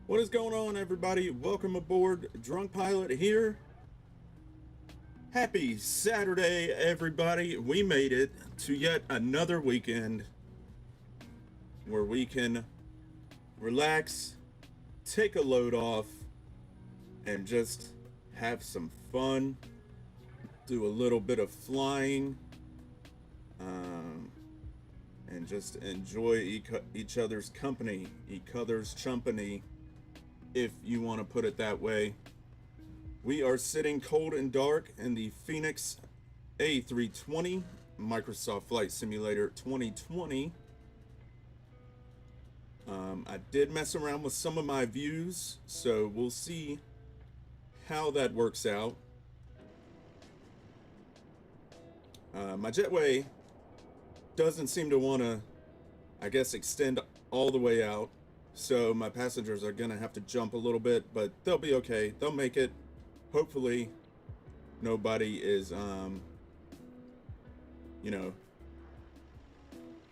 What is going on, everybody? Welcome aboard. Drunk Pilot here. Happy Saturday, everybody. We made it to yet another weekend where we can relax, take a load off, and just have some fun, do a little bit of flying, and just enjoy each other's company, each other's company, if you want to put it that way. We are sitting cold and dark in the Fenix A320 Microsoft Flight Simulator 2020. I did mess around with some of my views, so we'll see how that works out. My jetway doesn't seem to want to, I guess, extend all the way out, so my passengers are gonna have to jump a little bit, but they'll be okay. They'll make it. Hopefully nobody is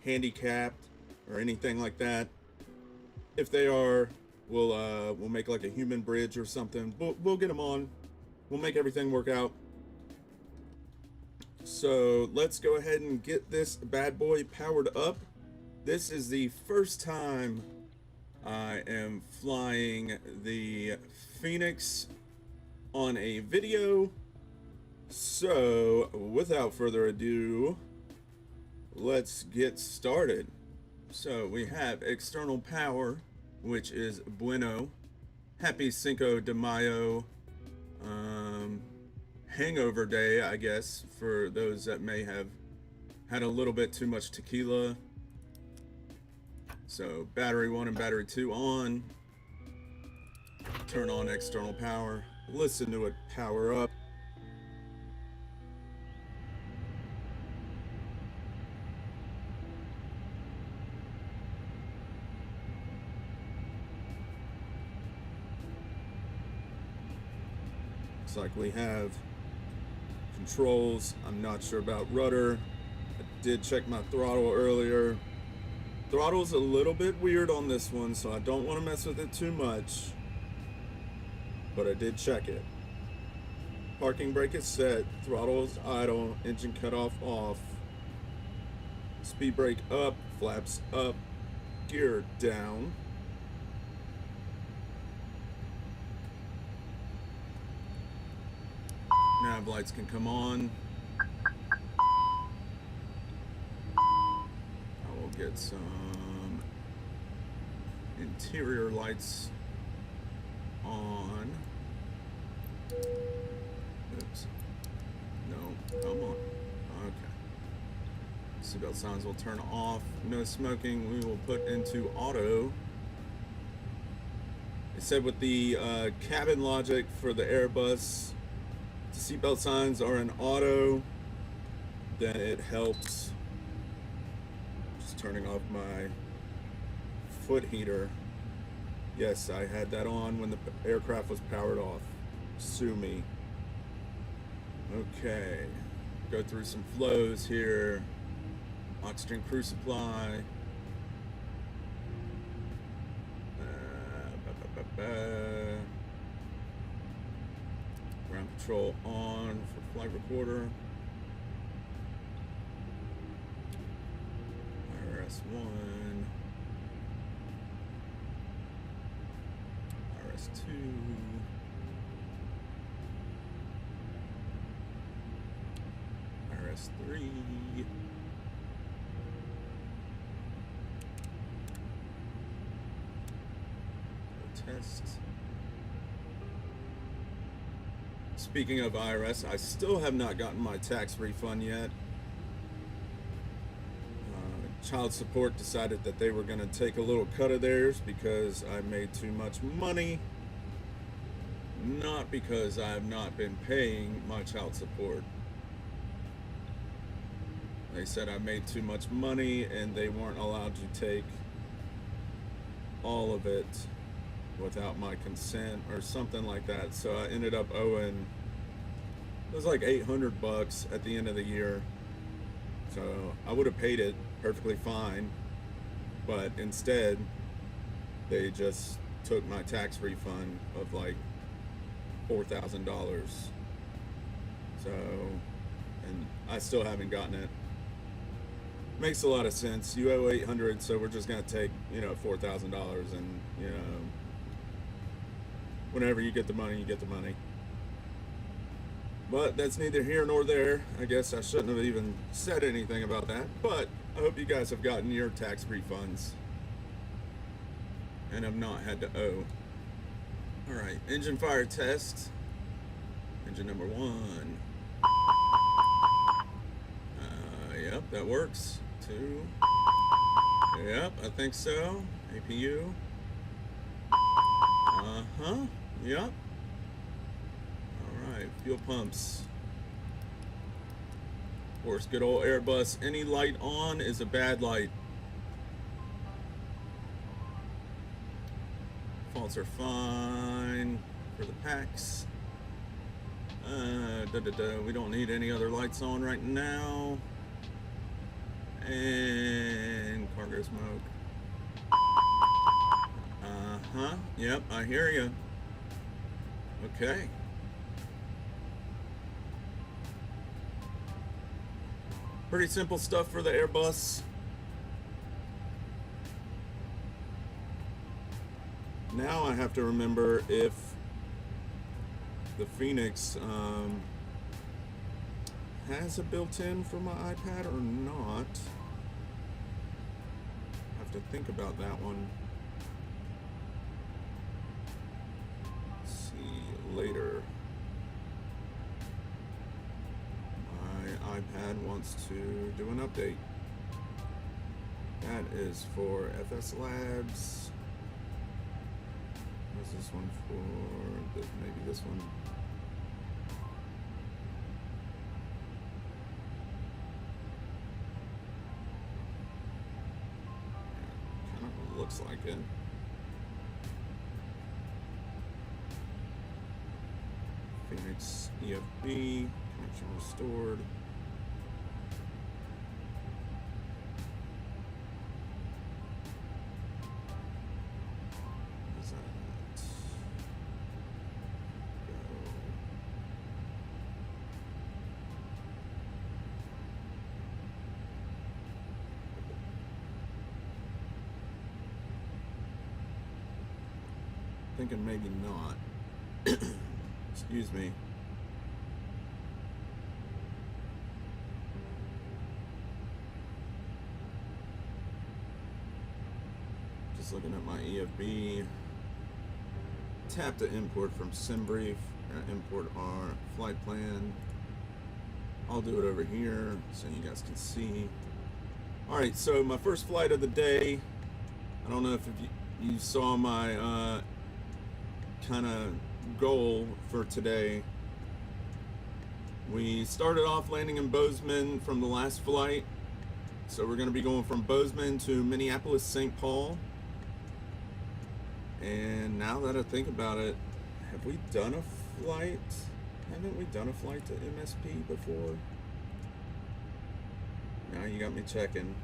handicapped or anything like that. If they are, we'll make like a human bridge or something. We'll get them on. We'll make everything work out. So let's go ahead and get this bad boy powered up. This is the first time I am flying the Fenix on a video. So without further ado, let's get started. So we have external power, which is bueno. Happy Cinco de Mayo. Hangover day, I guess, for those that may have had a little bit too much tequila. So battery 1 and battery 2 on. Turn on external power. Listen to it power up. Looks like we have controls. I'm not sure about rudder. I did check my throttle earlier. Throttle's a little bit weird on this one, so I don't want to mess with it too much, but I did check it. Parking brake is set, throttle is idle, engine cutoff off, speed brake up, flaps up, gear down. Nav lights can come on. I will get some interior lights on. Oops. No, come on. Okay. Seatbelt signs will turn off. No smoking. We will put into auto. It said with the cabin logic for the Airbus, the seatbelt signs are in auto, then it helps. Just turning off my foot heater. Yes, I had that on when the aircraft was powered off. Sue me. Okay, go through some flows here. Oxygen crew supply. Ground control on for flight recorder. RS1. RS2. RS3. Test. Speaking of IRS, I still have not gotten my tax refund yet. Child support decided that they were going to take a little cut of theirs because I made too much money, not because I have not been paying my child support. They said I made too much money and they weren't allowed to take all of it without my consent or something like that. So I ended up owing, it was like $800 at the end of the year. So I would have paid it perfectly fine, but instead they just took my tax refund of like $4,000. So, and I still haven't gotten it. Makes a lot of sense. You owe $800, so we're just gonna take, you know, $4,000, and you know, whenever you get the money, you get the money. But that's neither here nor there. I guess I shouldn't have even said anything about that. But I hope you guys have gotten your tax refunds and have not had to owe. All right, engine fire test. Engine number 1. Yep, that works. 2. Yep, I think so. APU. Yep. All right, fuel pumps. Of course, good old Airbus. Any light on is a bad light. Faults are fine for the packs. We don't need any other lights on right now. And cargo smoke. Yep, I hear you. Okay. Pretty simple stuff for the Airbus. Now I have to remember if the Fenix has a built-in for my iPad or not. I have to think about that one. Let's see later. My iPad wants to do an update. That is for FS Labs. What's this one for? Maybe this one. Looks like it. Fenix EFB, connection restored. What is that? Thinking maybe not. Excuse me. Just looking at my EFB. Tap to import from SimBrief. Import our flight plan. I'll do it over here so you guys can see. Alright, so my first flight of the day. I don't know if you saw my kind of goal for today. We started off landing in Bozeman from the last flight, so we're going to be going from Bozeman to Minneapolis, St. Paul. And now that I think about it, have we done a flight? Haven't we done a flight to MSP before? Now you got me checking.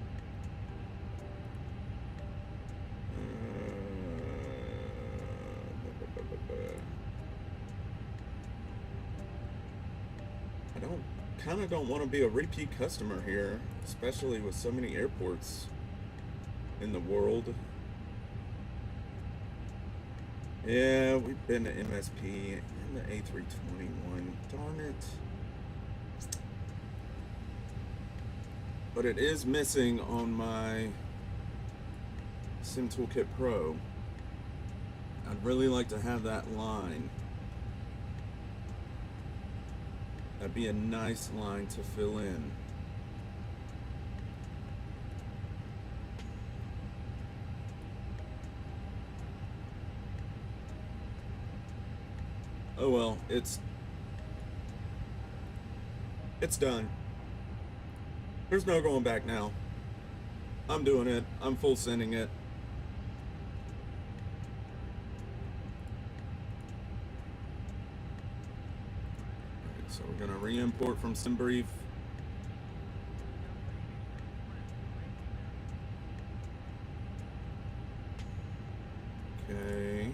I kind of don't want to be a repeat customer here, especially with so many airports in the world. Yeah, we've been to MSP and the A321. Darn it. But it is missing on my Sim Toolkit Pro. I'd really like to have that line. That'd be a nice line to fill in. Oh well, it's done. There's no going back now. I'm doing it. I'm full sending it. So we're going to re-import from SimBrief. Okay.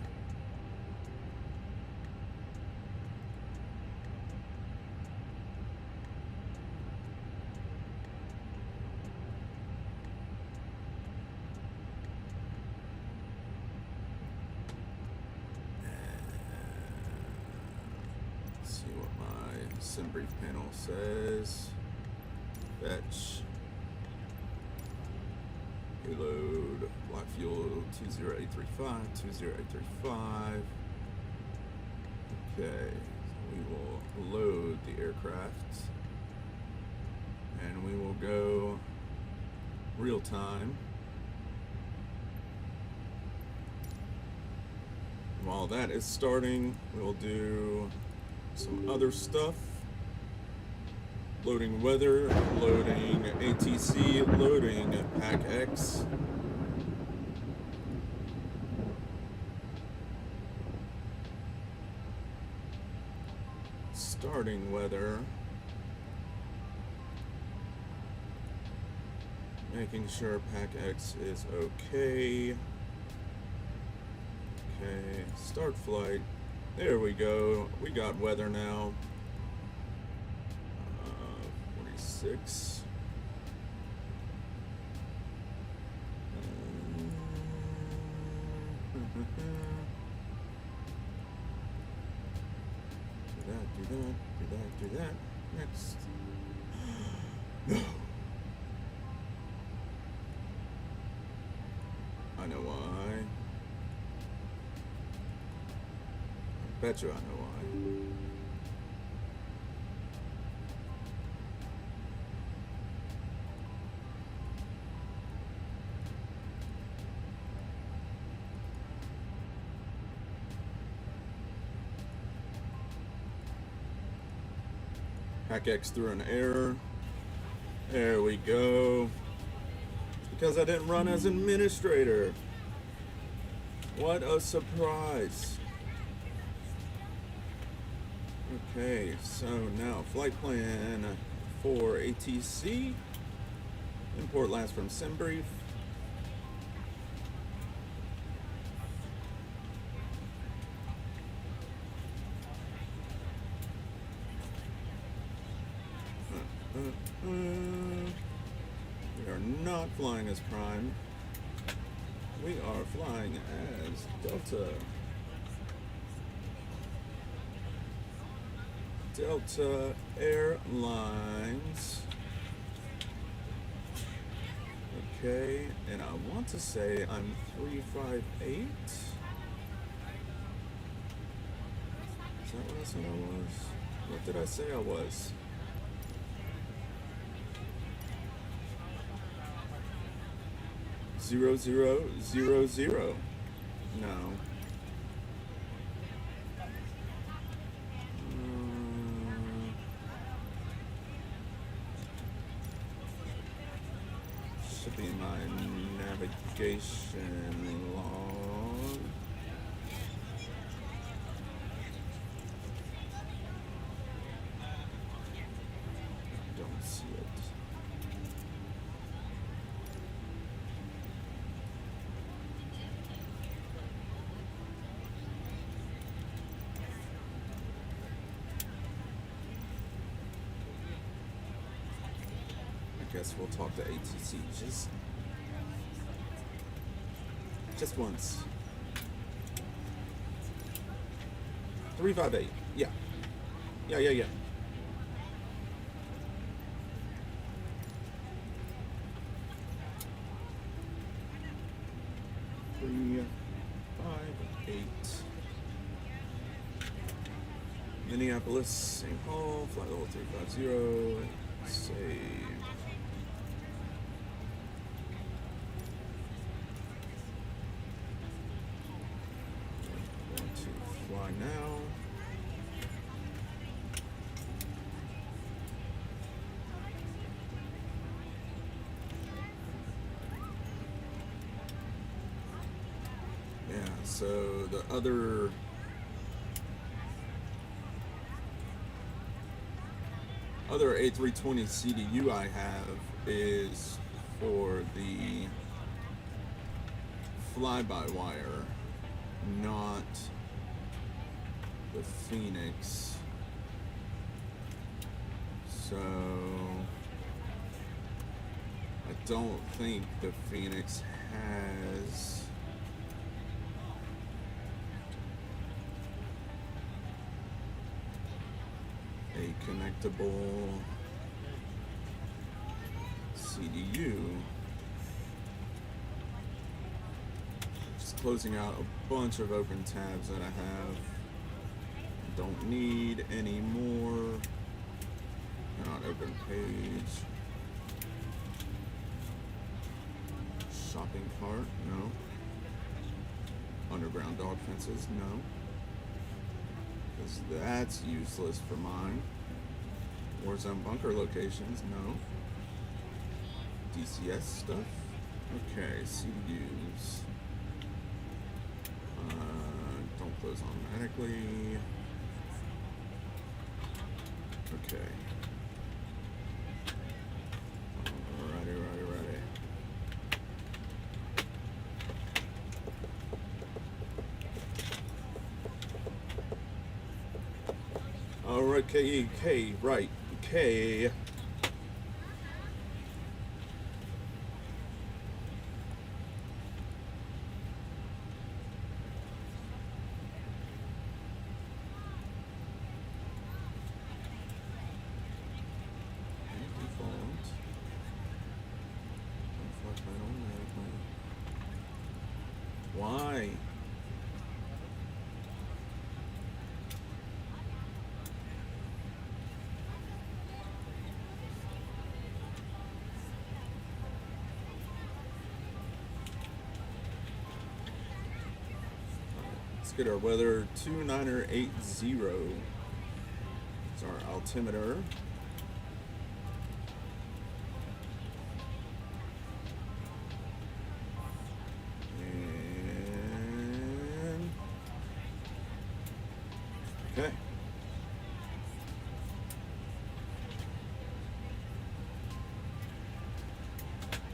sim brief panel says fetch payload flight fuel 20835 20835. Okay, so we will load the aircraft and we will go real time. While that is starting, we'll do some other stuff. Loading weather, loading ATC, loading Pack X. Starting weather. Making sure Pack X is okay. Okay, start flight. There we go. We got weather now. 46. Do that. Next. No. I know why. Bet you I know why. Pack X threw an error. There we go. It's because I didn't run as administrator. What a surprise. Okay, so now flight plan for ATC. Import last from SimBrief. We are not flying as Prime. We are flying as Delta. Delta Airlines. Okay, and I want to say I'm 358. Is that what I said I was? What did I say I was? Zero, zero, zero, zero. No. Should be my navigation log. Don't see it. I guess we'll talk to ATC just once. 358. Yeah. Yeah. 358. Minneapolis, St. Paul, flight level 350. Save. Fly now. Yeah, so the other A320 CDU I have is for the fly-by-wire, not the Fenix. So I don't think the Fenix has a connectable CDU. Just closing out a bunch of open tabs that I have. Don't need any more. Not open page. Shopping cart, no. Underground dog fences, no. Because that's useless for mine. Warzone bunker locations, no. DCS stuff. Okay, CDUs. Don't close automatically. Okay. Alrighty. Alright, K, right. K. Why? Let's get our weather 2980. It's our altimeter. Okay.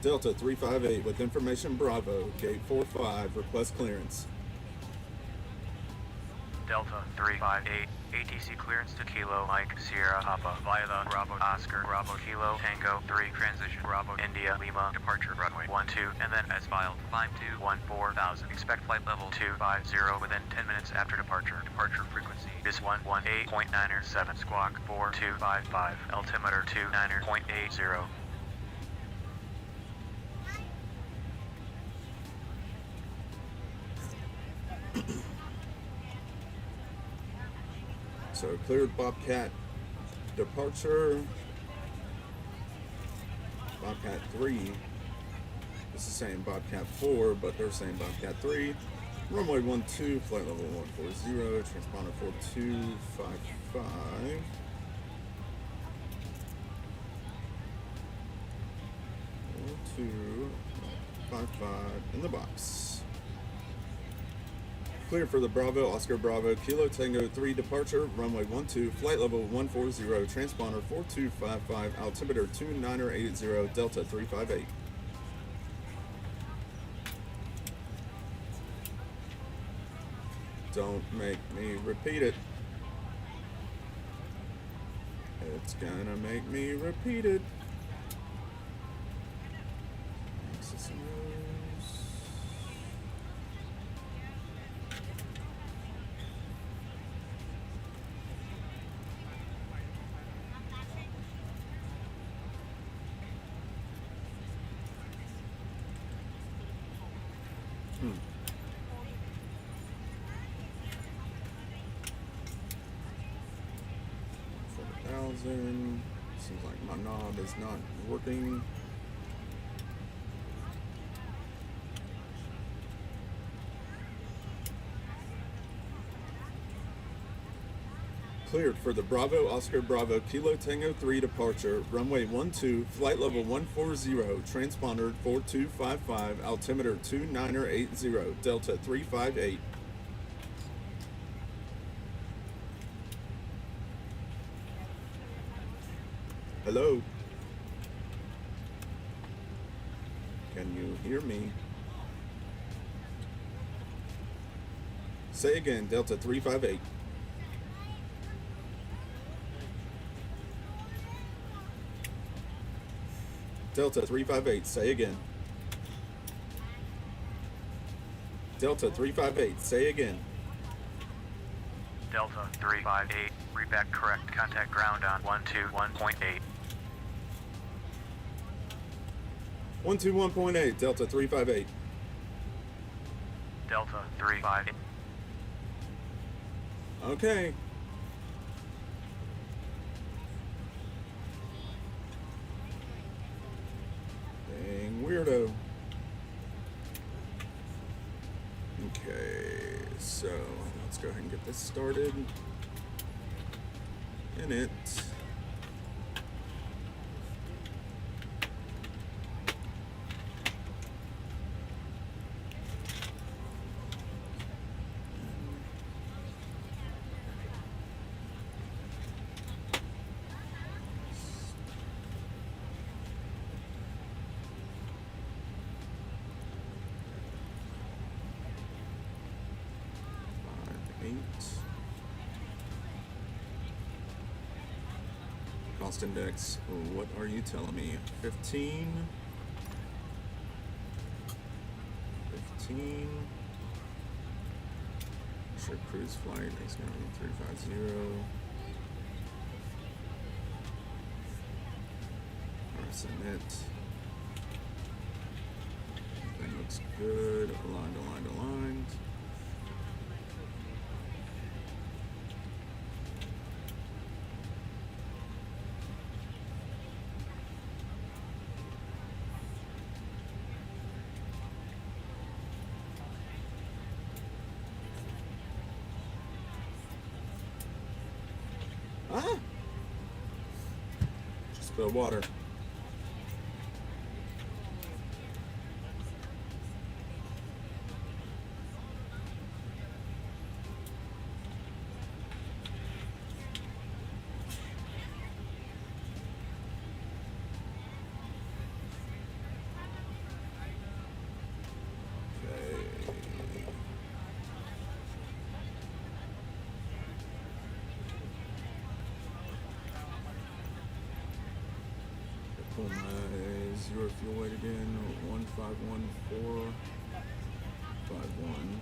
Delta 358 with information Bravo, gate 45, request clearance. Delta 358, ATC clearance to Kilo Mike Sierra Papa via the Bravo Oscar Bravo Kilo Tango 3 transition Bravo India Lima departure runway 12 and then as filed climb to 14,000. Expect flight level 250 within 10 minutes after departure. Departure frequency is 118.97 squawk 4255 altimeter 29.80. So cleared Bobcat departure. Bobcat 3. It's the same Bobcat 4, but they're saying Bobcat 3. Runway 12, flight level 140, transponder 4255. 4255 in the box. Clear for the Bravo, Oscar Bravo, Kilo Tango 3 departure, runway 12, flight level 140, transponder 4255, altimeter 2980, Delta 358. Don't make me repeat it. It's gonna make me repeat it. Seems like my knob is not working. Cleared for the Bravo, Oscar Bravo, Kilo Tango 3 departure, runway 12, flight level 140, transponder 4255, altimeter 2980, Delta 358. Hello? Can you hear me? Say again, Delta 358. Delta 358, say again. Delta 358, say again. Delta 358, read back correct. Contact ground on 121.8. 121.8, Delta 358. Delta 358. Okay. Dang weirdo. Okay, so let's go ahead and get this started. In it. Cost index, what are you telling me? 15. 15. Sure, cruise flight is going to be 350. RSNet. Everything looks good. Aligned, aligned, aligned. Ah! Just spilled water. Zero fuel weight again, 151451.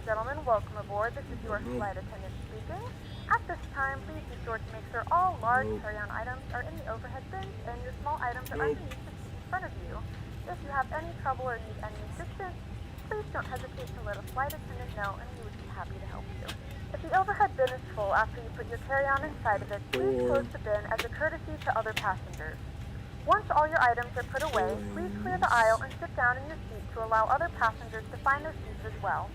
gentlemen, welcome aboard. This is your flight attendant speaking. At this time, please be sure to make sure all large carry-on items are in the overhead bins and your small items are underneath the seat in front of you. If you have any trouble or need any assistance, please don't hesitate to let a flight attendant know and we would be happy to help you. If the overhead bin is full after you put your carry-on inside of it, please close the bin as a courtesy to other passengers. Once all your items are put away, please clear the aisle and sit down in your seat to allow other passengers to find their seats as well.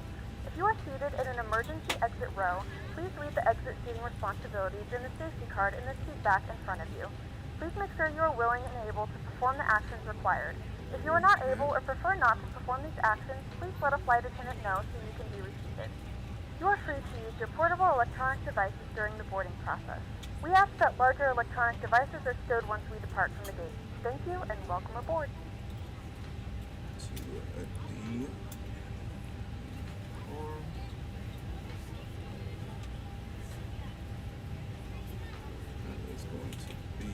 If you are seated in an emergency exit row, please read the exit seating responsibilities in the safety card in the seat back in front of you. Please make sure you are willing and able to perform the actions required. If you are not able or prefer not to perform these actions, please let a flight attendant know so you can be reseated. You are free to use your portable electronic devices during the boarding process. We ask that larger electronic devices are stowed once we depart from the gate. Thank you and welcome aboard. That is going to be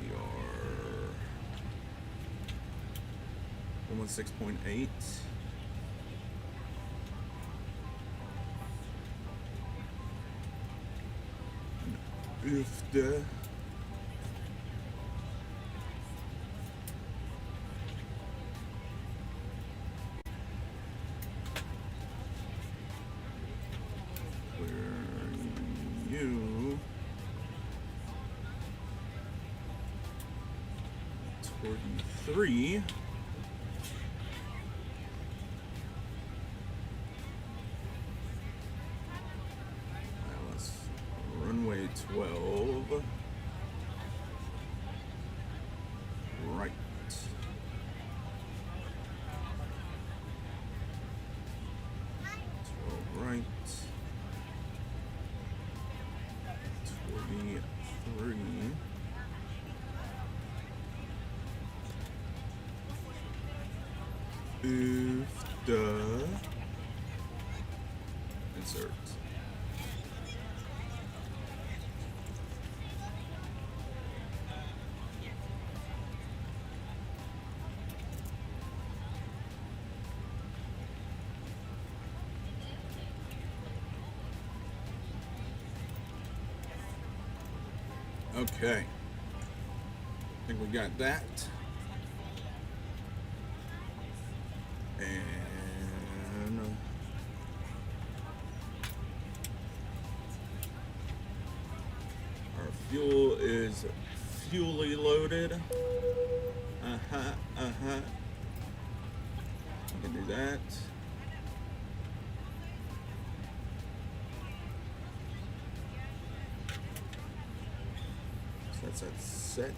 DPR 116.8. If the you 23. Runway 12. Right. 12 right. 23. If the insert. Okay, I think we got that. And our fuel is fully loaded. We can do that. That's at set.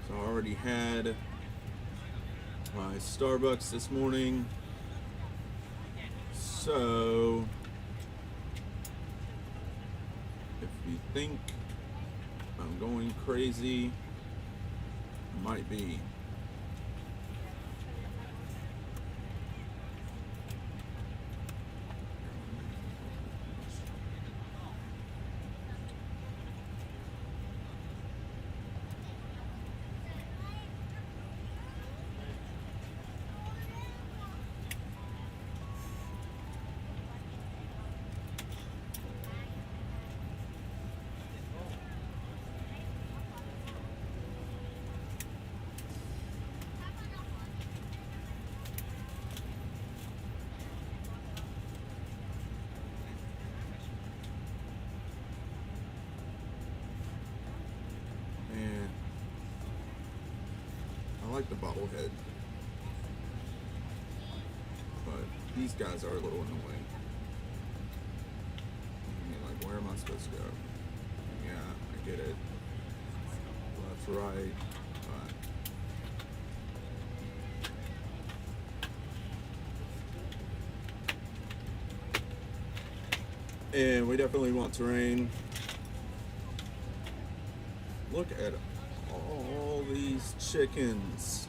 So I already had my Starbucks this morning. So if you think I'm going crazy, might be. I like the bobblehead, but these guys are a little annoying. I mean, like, where am I supposed to go? Yeah, I get it. Left, right, but And we definitely want terrain. Look at all these chickens.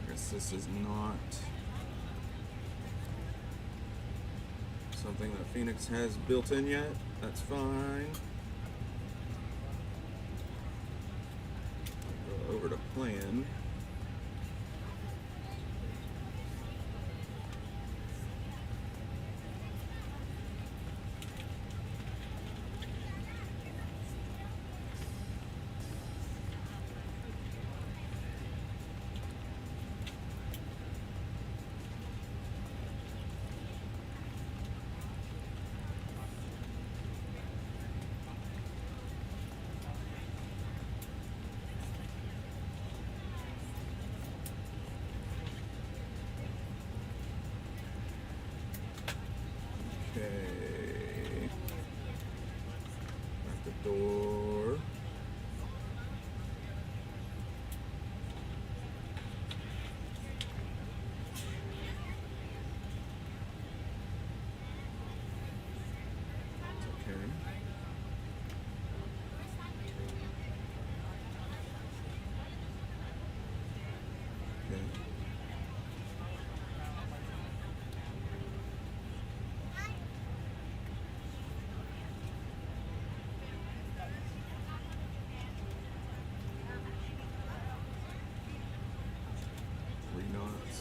I guess this is not something that Fenix has built in yet. That's fine. I'll go over to plan. Okay. At the door. Okay. Okay. Three knots.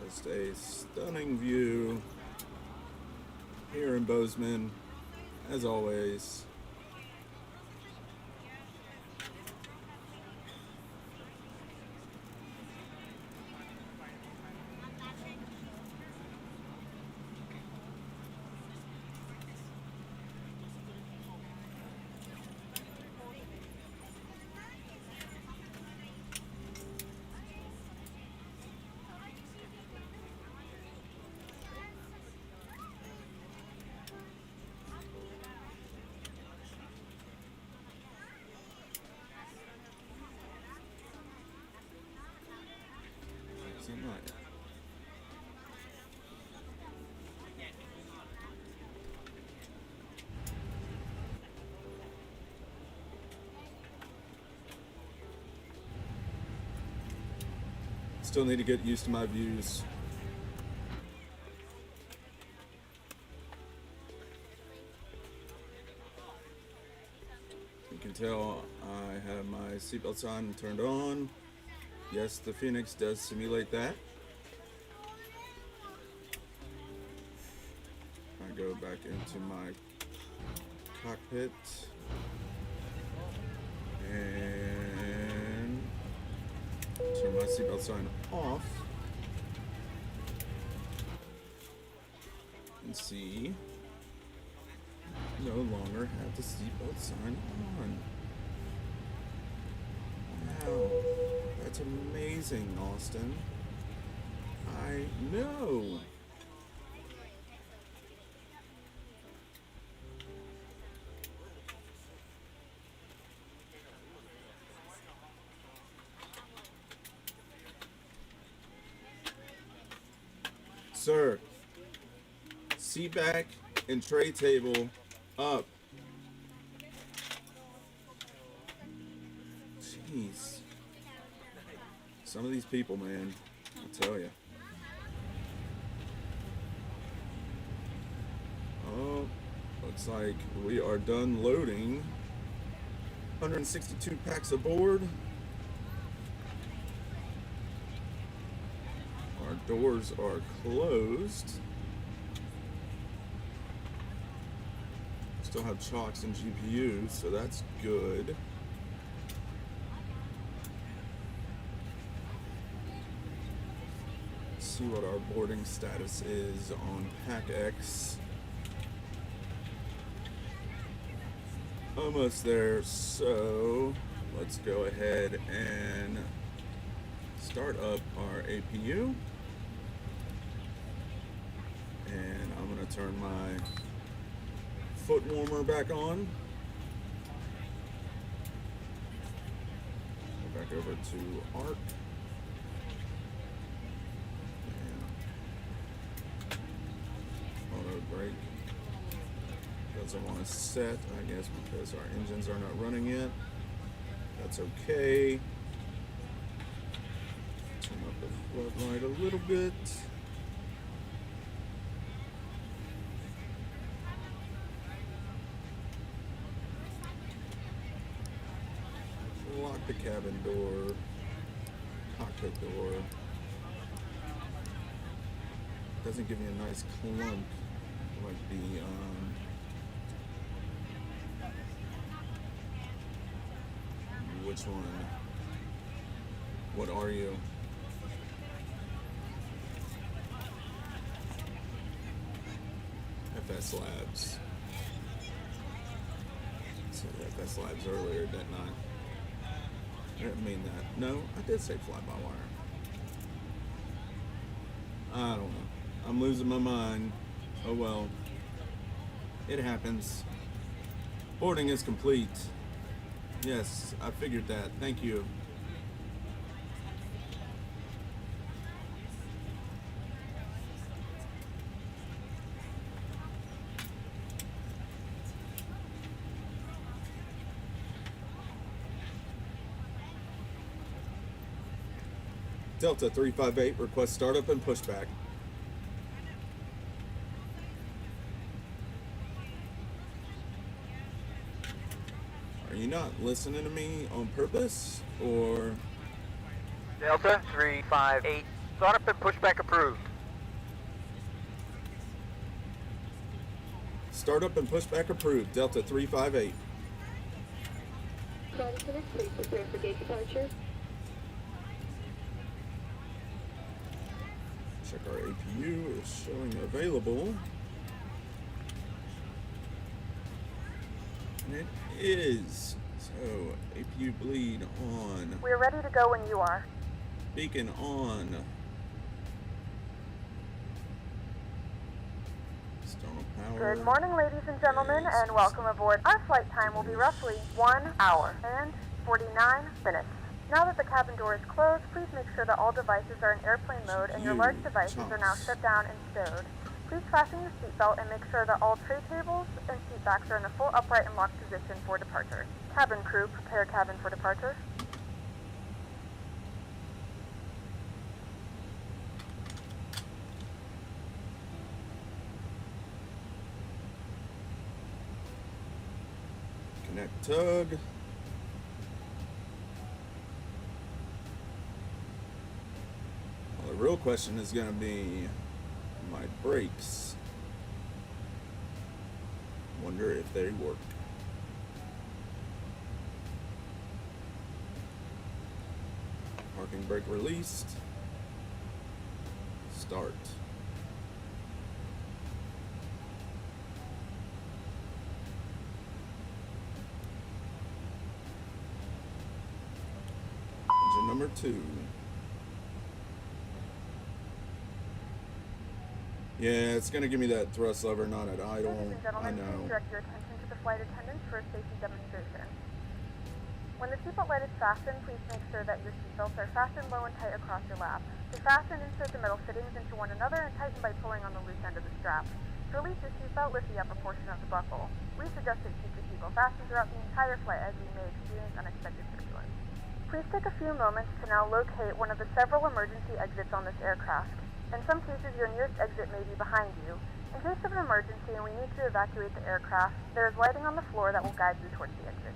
Just a stunning view here in Bozeman, as always. Right. Still need to get used to my views. You can tell I have my seatbelt sign turned on. Yes, the Fenix does simulate that. I go back into my cockpit and turn my seatbelt sign off and see no longer have the seatbelt sign on. Wow, that's amazing, Austin. I know. Sir, seat back and tray table up. Jeez. Some of these people, man, I tell you. Oh, looks like we are done loading. 162 packs aboard. Our doors are closed. Still have chocks and GPUs, so that's good. Let's see what our boarding status is on Pack X. Almost there, so let's go ahead and start up our APU. And I'm going to turn my foot warmer back on. Go back over to ARC. And auto brake. Doesn't want to set, I guess, because our engines are not running yet. That's okay. Turn up the floodlight a little bit. Lock the cabin door, cockpit door. Doesn't give you a nice clunk like the which one? What are you? FS Labs. So FS Labs earlier, didn't I? I didn't mean that. No, I did say fly-by-wire. I don't know. I'm losing my mind. Oh well. It happens. Boarding is complete. Yes, I figured that. Thank you. Delta 358, request startup and pushback. Are you not listening to me on purpose, or? Delta 358, startup and pushback approved. Startup and pushback approved, Delta 358. Please prepare for gate departure. Check our APU is showing available. And it is. So, APU bleed on. We're ready to go when you are. Beacon on. Stone power. Good morning, ladies and gentlemen, and welcome aboard. Our flight time will be roughly 1 hour and 49 minutes. Now that the cabin door is closed, please make sure that all devices are in airplane mode and your large devices are now shut down and stowed. Please fasten your seatbelt and make sure that all tray tables and seat backs are in a full upright and locked position for departure. Cabin crew, prepare cabin for departure. Connect tug. Well, the real question is going to be my brakes. Wonder if they work. Parking brake released. Start. Engine number 2. Yeah, it's going to give me that thrust lever not at idle. Ladies and I gentlemen, know. please direct your attention to the flight attendants for a safety demonstration. When the seatbelt light is fastened, please make sure that your seatbelts are fastened low and tight across your lap. To fasten, insert the metal fittings into one another and tighten by pulling on the loose end of the strap. To release your seatbelt, lift the upper portion of the buckle. We suggest that you keep your seatbelt fastened throughout the entire flight as we may experience unexpected turbulence. Please take a few moments to now locate one of the several emergency exits on this aircraft. In some cases, your nearest exit may be behind you. In case of an emergency and we need to evacuate the aircraft, there is lighting on the floor that will guide you towards the exit.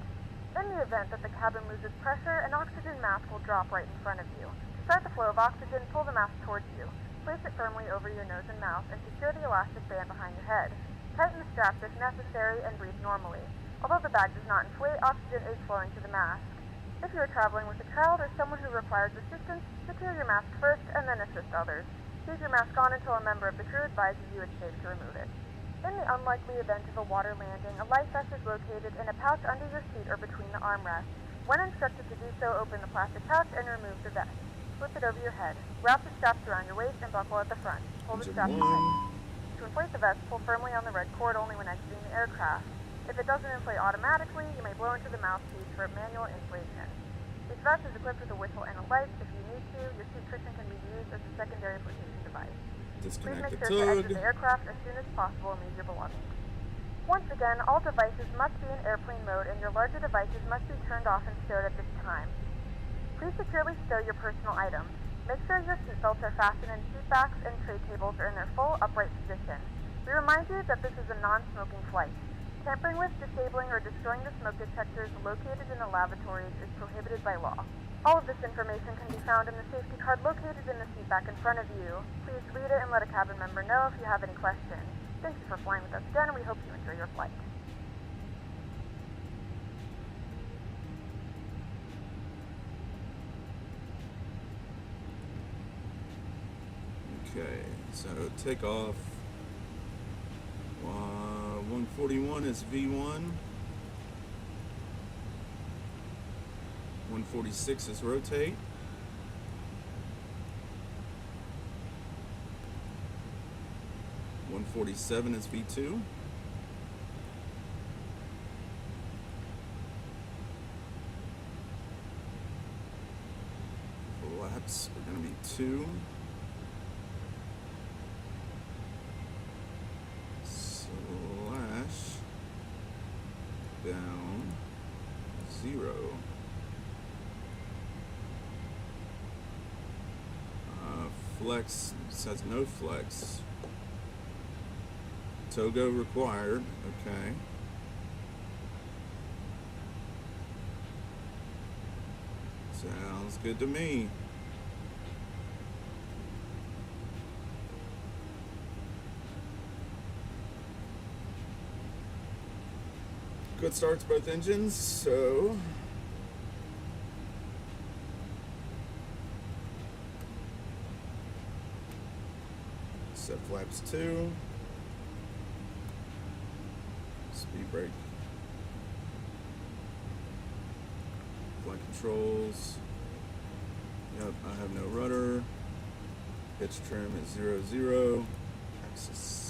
In the event that the cabin loses pressure, an oxygen mask will drop right in front of you. To start the flow of oxygen, pull the mask towards you. Place it firmly over your nose and mouth and secure the elastic band behind your head. Tighten the straps if necessary and breathe normally. Although the bag does not inflate, oxygen is flowing to the mask. If you are traveling with a child or someone who requires assistance, secure your mask first and then assist others. Keep your mask on until a member of the crew advises you it's safe to remove it. In the unlikely event of a water landing, a life vest is located in a pouch under your seat or between the armrests. When instructed to do so, open the plastic pouch and remove the vest. Slip it over your head. Wrap the straps around your waist and buckle at the front. Pull the straps tight. To inflate the vest, pull firmly on the red cord only when exiting the aircraft. If it doesn't inflate automatically, you may blow into the mouthpiece for manual inflation. This vest is equipped with a whistle and a light. If you need to, your seat cushion can be used as a secondary flotation device. Please make sure to exit the aircraft as soon as possible and leave your belongings. Once again, all devices must be in airplane mode and your larger devices must be turned off and stowed at this time. Please securely stow your personal items. Make sure your seatbelts are fastened and seat backs and tray tables are in their full upright position. We remind you that this is a non-smoking flight. Tampering with, disabling, or destroying the smoke detectors located in the lavatories is prohibited by law. All of this information can be found in the safety card located in the seat back in front of you. Please read it and let a cabin member know if you have any questions. Thank you for flying with us again, and we hope you enjoy your flight. Okay, so takeoff. 141 is V1. 146 is rotate. 147 is V2. Flaps are going to be 2. Down 0. Flex says no flex. Togo required. Okay. Sounds good to me. Good starts both engines, so set flaps 2, speed brake, flight controls. Yep, I have no rudder. Pitch trim is 0, axis.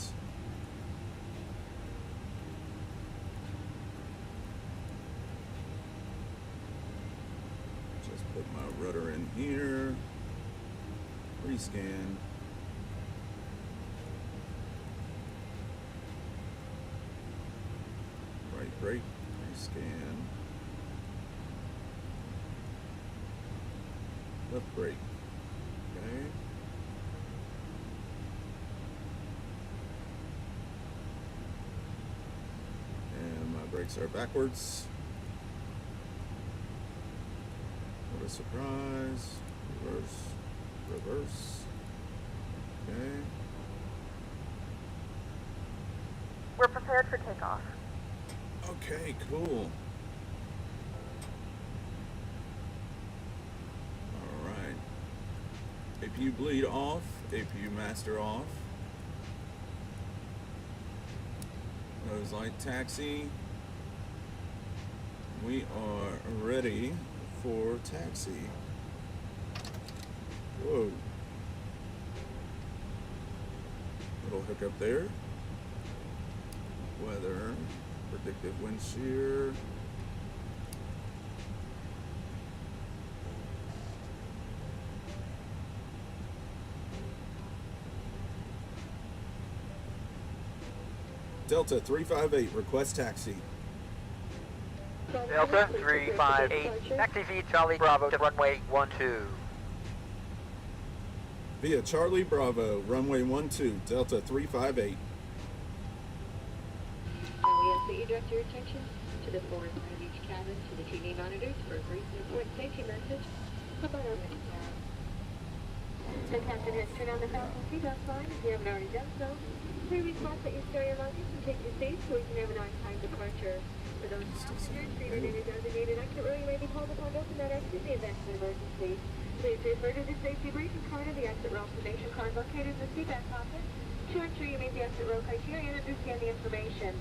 Put my rudder in here, rescan, right brake, rescan, left brake, okay, and my brakes are backwards. What a surprise. Reverse. Okay. We're prepared for takeoff. Okay, cool. Alright. APU bleed off. APU master off. Nose light taxi. We are ready for taxi. Whoa. Little hiccup there. Weather. Predicted wind shear. Delta 358, request taxi. Delta 358, taxi via Charlie Bravo to runway 12. Via Charlie Bravo, runway 12, Delta 358. Runway We ask that you direct your attention to the forward side of each cabin to the TV monitors for a brief and important safety message about our mini tab. The captain has turned on the fasten seatbelt sign. If you haven't already done so, we request that you store your luggage and take your seats so we can have an on-time departure. For those passengers seated in a designated exit row, you may be called upon to open that exit in the event of an emergency. Please refer to the safety briefing card of the exit row information card located in the seatback pocket to ensure you meet the exit row criteria and understand the information.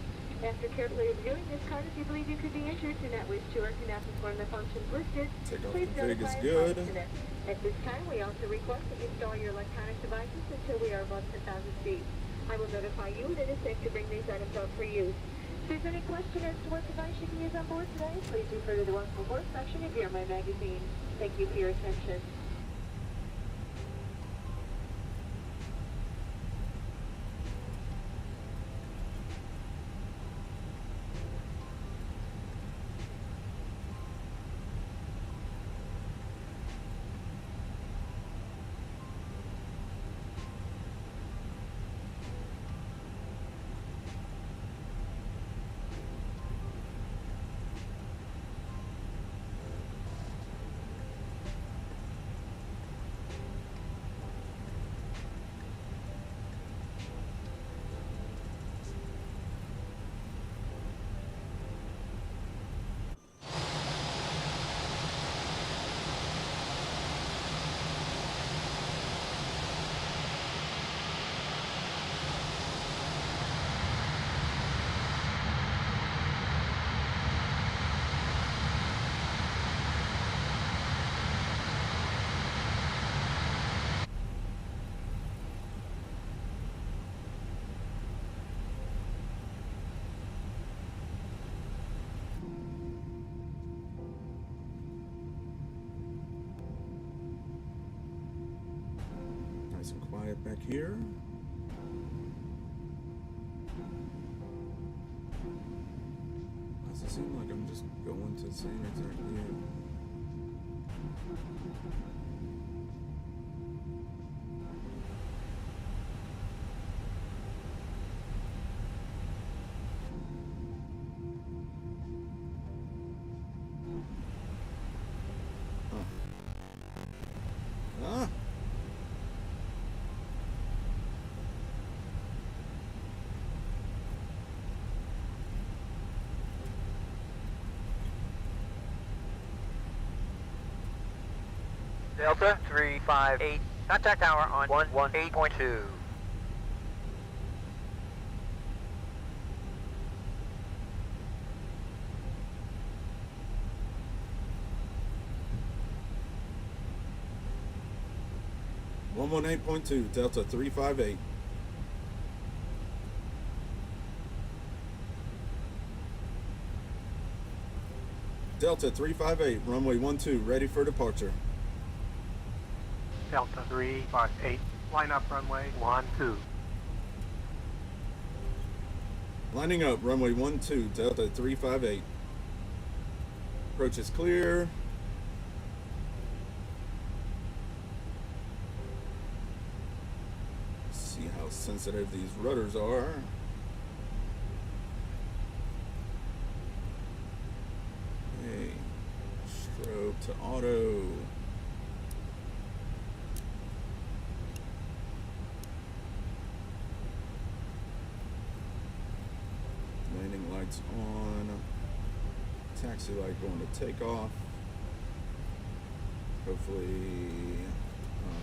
After carefully reviewing this card, if you believe you could be injured, do not wish to or cannot perform the functions listed, please notify us by incident. At this time, we also request that you install your electronic devices until we are above 10,000 feet. I will notify you when it is safe to bring these items out for use. If there's any question as to what device you can use on board today, please refer to the Welcome Aboard section of your My Magazine. Thank you for your attention. Nice and quiet back here. Does it seem like I'm just going to the same exact Ah! Delta 358, contact tower on 118.2. One 118.2, Delta 358. Delta 358, runway 12, ready for departure. Delta 358, line up runway 12. Lining up, runway 12, Delta 358. Approach is clear. See how sensitive these rudders are. Okay, strobe to auto. Landing lights on. Taxi light going to take off. Hopefully.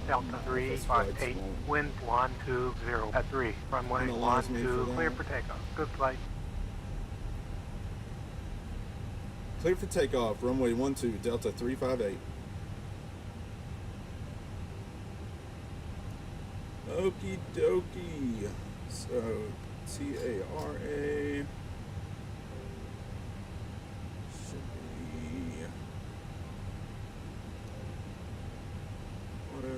Delta 358, wind 120 at 3, runway 12, clear for takeoff. Good flight. Clear for takeoff, runway 12, Delta 358. Okie dokie. So, TARA should be auto.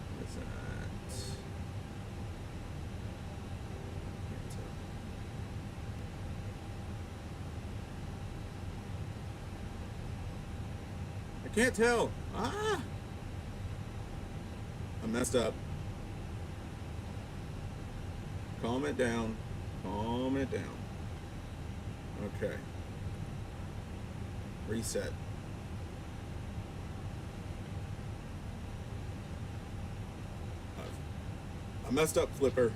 What is that? Can't tell. I can't tell. Ah! I messed up. Calm it down. Calm it down. Okay. Reset. I messed up, Flipper.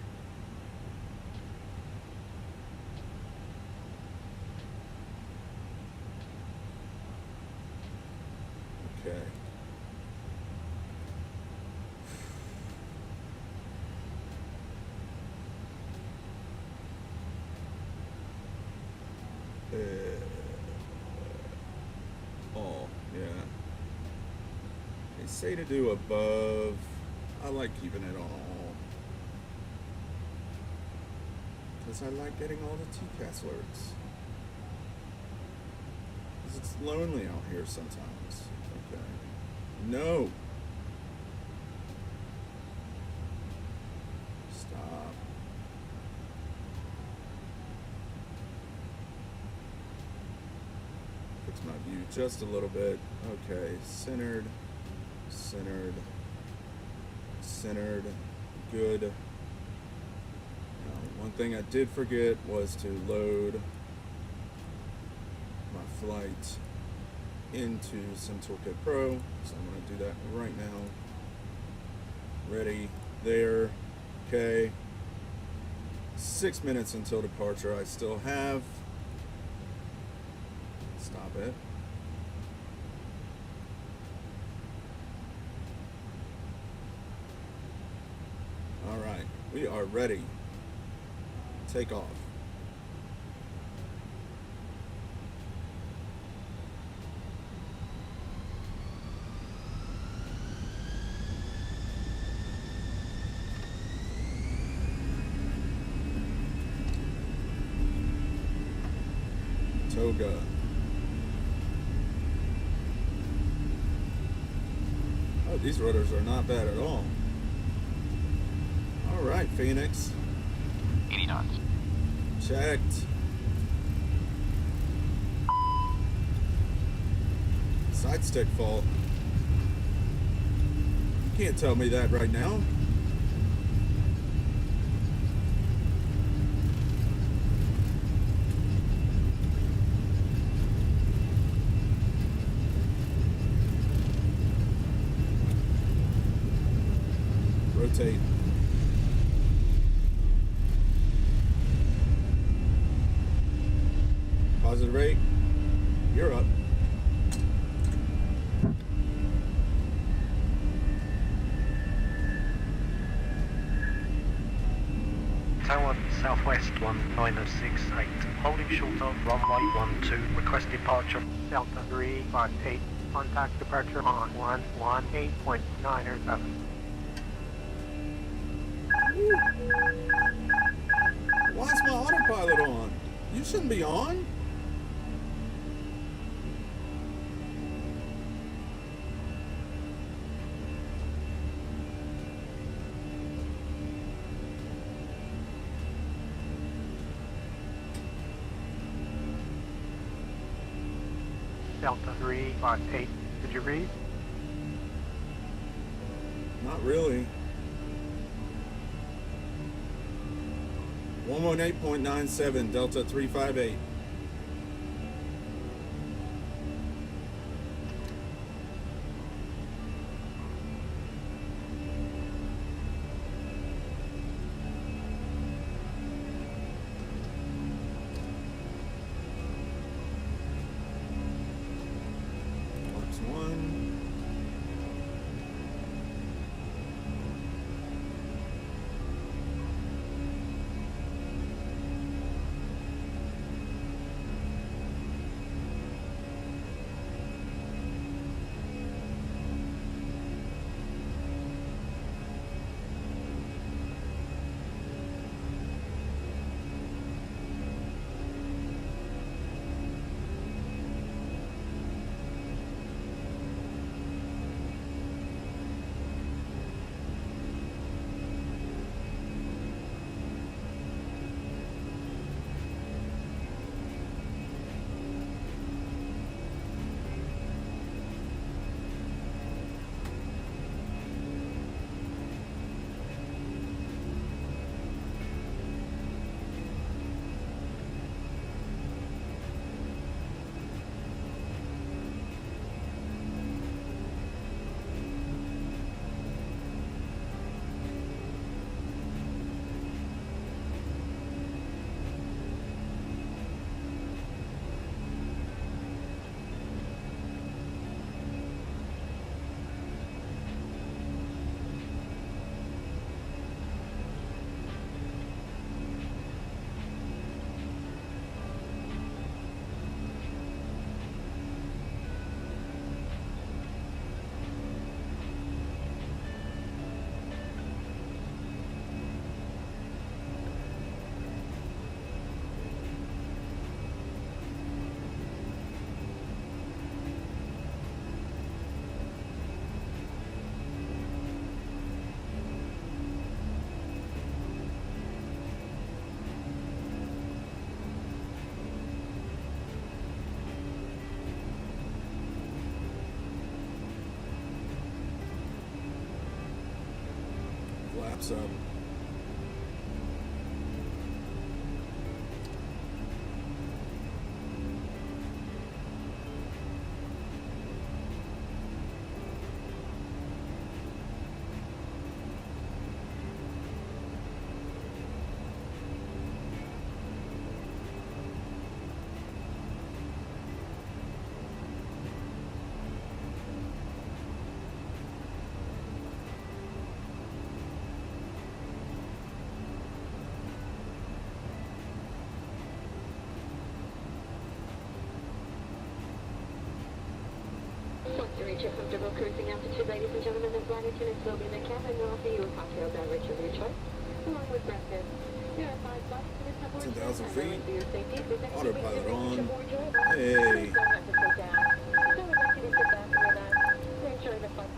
Okay. Oh, yeah. They say to do above. I like keeping it on all. Because I like getting all the TCAS alerts. Because it's lonely out here sometimes. Okay. No! Stop. Fix my view just a little bit. Okay, centered, centered, centered. Good. Now, one thing I did forget was to load my flight into SimToolkit Pro, so I'm going to do that right now. Ready, there, okay. 6 minutes until departure. I still have. Stop it. All right, we are ready. Take off. Toga. Oh, these rotors are not bad at all. All right, Phoenix. 80 knots. Checked. Side stick fault. You can't tell me that right now. Rotate. Positive rate. You're up. Tower Southwest 1968, holding short of runway 12, request departure, Delta 358, contact departure on 118.907. Why is my autopilot on? You shouldn't be on. Delta 358, did you read? Not really. 118.97, Delta 358. Box 1. flaps up. Once you reach a comfortable cruising altitude, ladies and gentlemen, the flight attendants will be in the cabin and will offer you a cocktail beverage of your choice, along with breakfast. There are 5 flights to this aboard 10,000 ship, feet. and for your safety, if there's anything Autopilot you on. aboard your Hey. please don't hesitate to ask. So we'd like you to sit back and relax and enjoy the flight.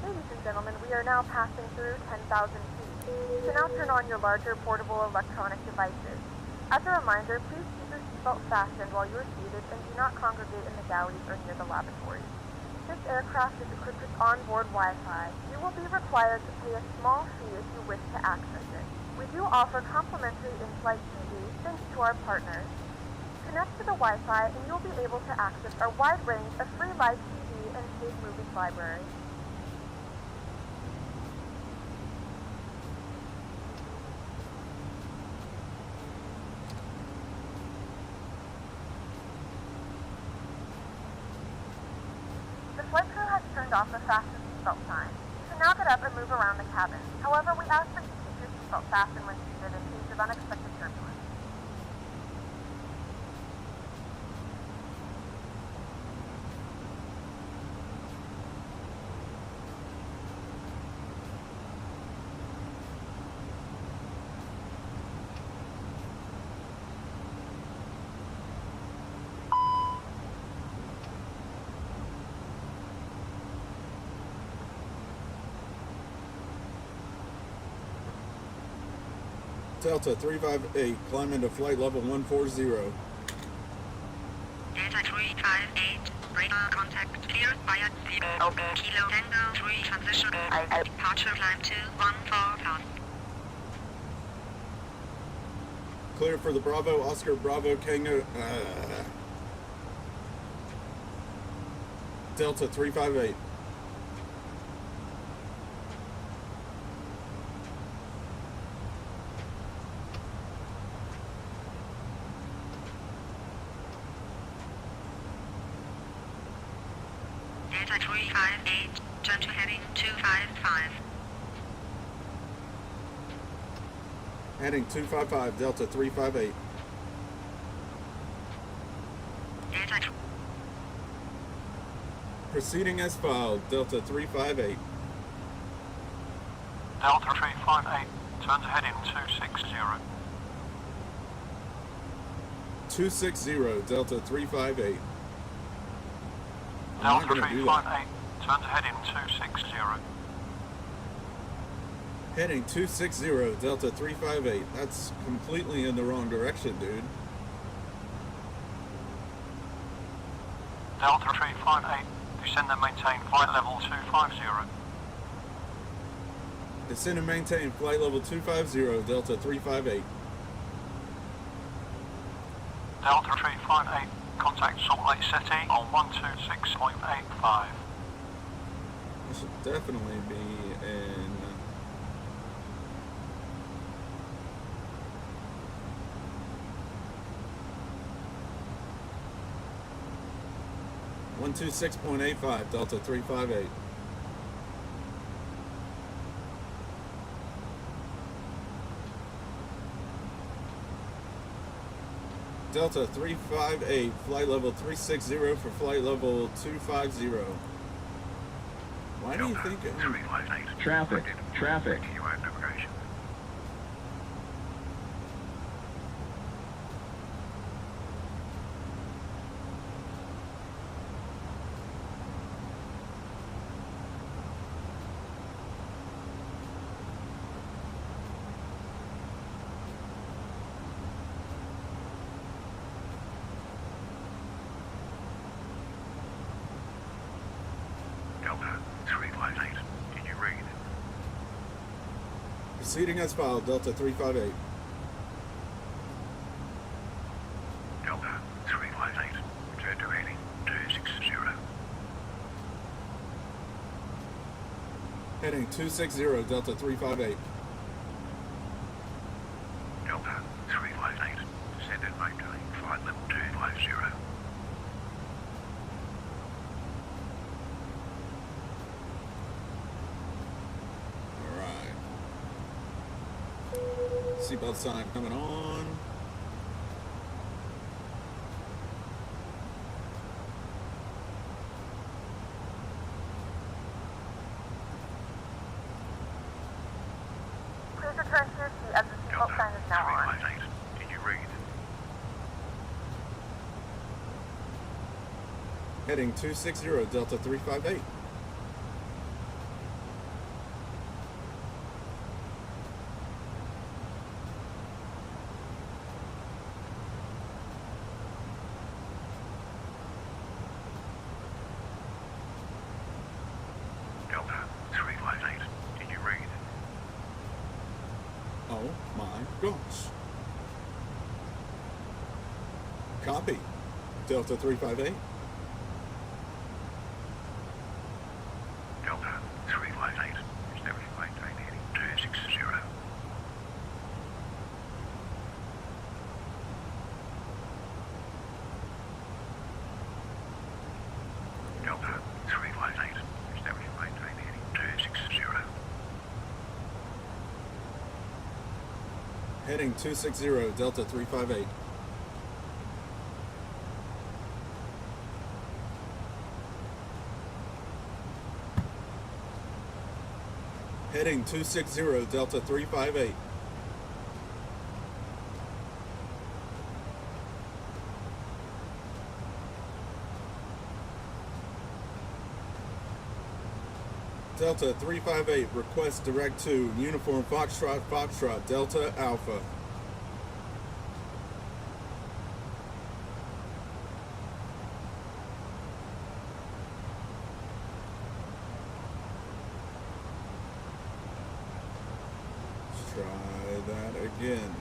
Ladies and gentlemen, we are now passing through 10,000 feet. So now turn on your larger portable electronic devices. As a reminder, please keep your seatbelt fastened while you are seated and do not congregate in the galleys or near the lavatories. This aircraft is equipped with onboard Wi-Fi. You will be required to pay a small fee if you wish to access it. We do offer complimentary in-flight TV thanks to our partners. Connect to the Wi-Fi and you'll be able to access our wide range of free live TV and paid movies library. The flight crew has turned off the fasten seatbelt sign. You can now get up and move around the cabin. However, we ask that you keep your seatbelt fastened when seated in case of unexpected turbulence. Delta 358, climb into flight level 140. Delta 358, radar contact cleared via the Kilo Tango 3 transition. Departure climb 214. Clear for the Bravo, Oscar, Bravo, Tango. Delta 358. Delta 358, turn to heading 255. Heading 255, Delta 358. Delta Proceeding as filed, Delta 358. Delta 358, turn to heading 260. 260, Delta 358. I'm Delta not gonna do that. 358, turn to heading 260. Heading 260, Delta 358. That's completely in the wrong direction, dude. Delta 358, descend and maintain flight level 250. Descend and maintain flight level 250, Delta 358. Delta 358, contact Salt Lake City on 126.85. This should definitely be in... 126.85, Delta 358. Delta 358, flight level 360 for flight level 250. Why do you think it... Traffic. Delta 358, can you read? Proceeding as filed, Delta 358. Delta 358, return to heading 260. Heading 260, Delta 358. Delta 358, descend and maintain flight level 250. Seatbelt sign coming on. Please return to your seat as the seatbelt sign is now on. 358, can you read? Heading 260, Delta 358. Delta 358, can you read? Oh my gosh. Copy. Delta 358. Delta 358, establish maintain heading 260. Delta 358, establish maintain heading 260. Heading 260, Delta 358. Heading 260, Delta 358. Delta 358, request direct to Uniform Foxtrot, Foxtrot, Delta Alpha. Let's try that again.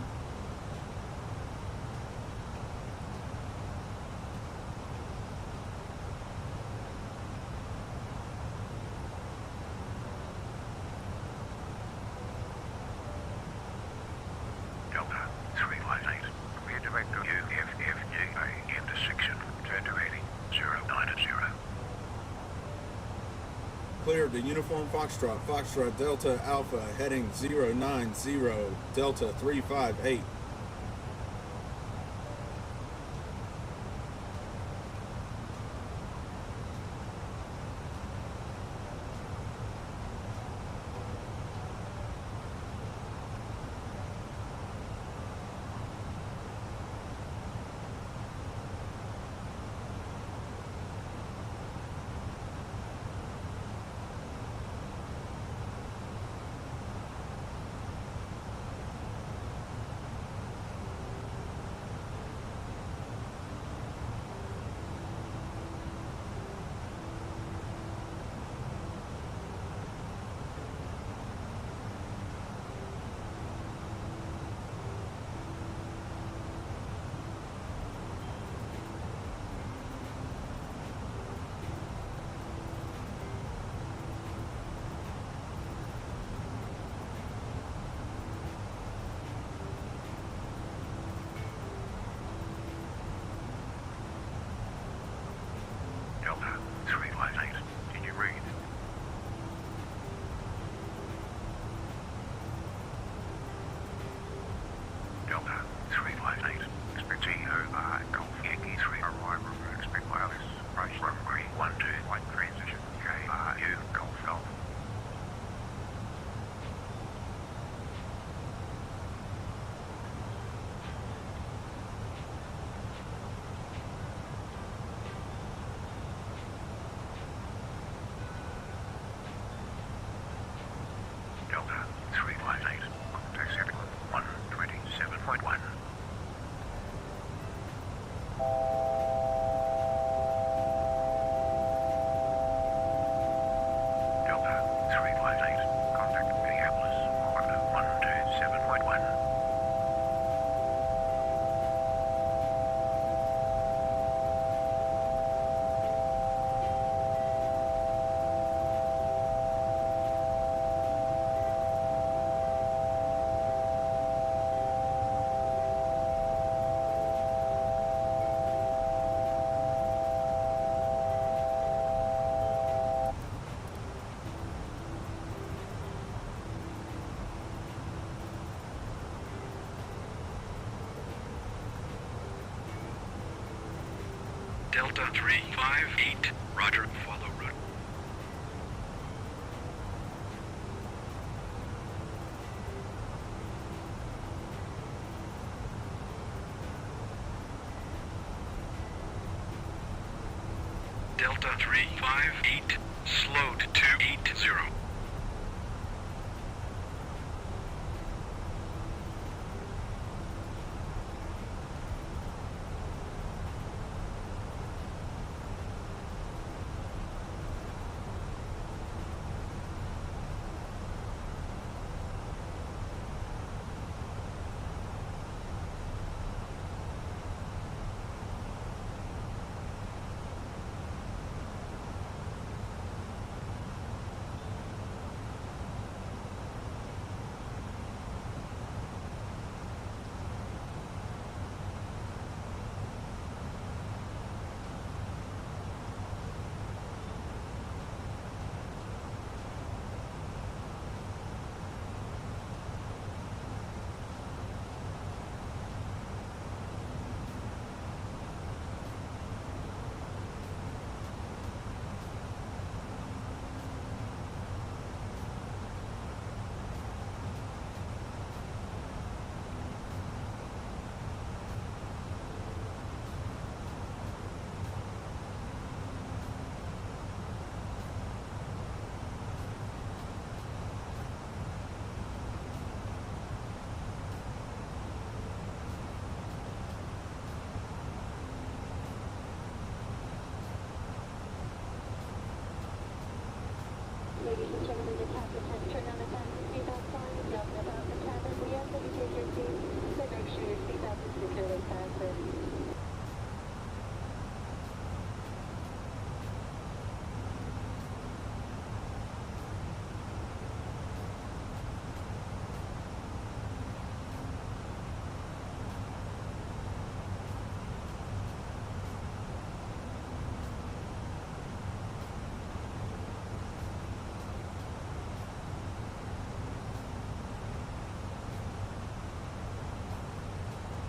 Delta 358, clear direct to UFFGA intersection, turn to heading 090. clear to Uniform Foxtrot, Foxtrot Delta Alpha, heading 090 Delta 358. Delta 358. Can you read? Delta 358. Expect TOR Golf Yankee 3 arrival. Expect wireless. Approach runway 12. White transition. KRU Golf Golf. Delta 358. Contact 127.1. Delta 358. Contact Minneapolis 127.1. Delta 358. Roger. Follow route. Delta 358. Slowed to 280.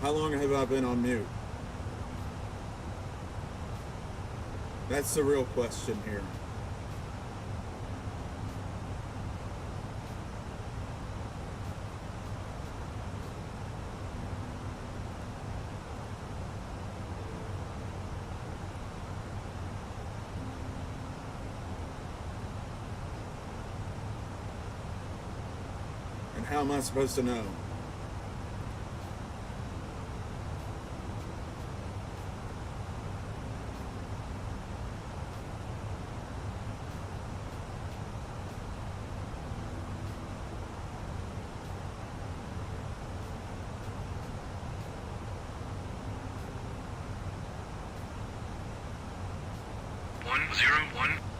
How long have I been on mute? That's the real question here. And how am I supposed to know?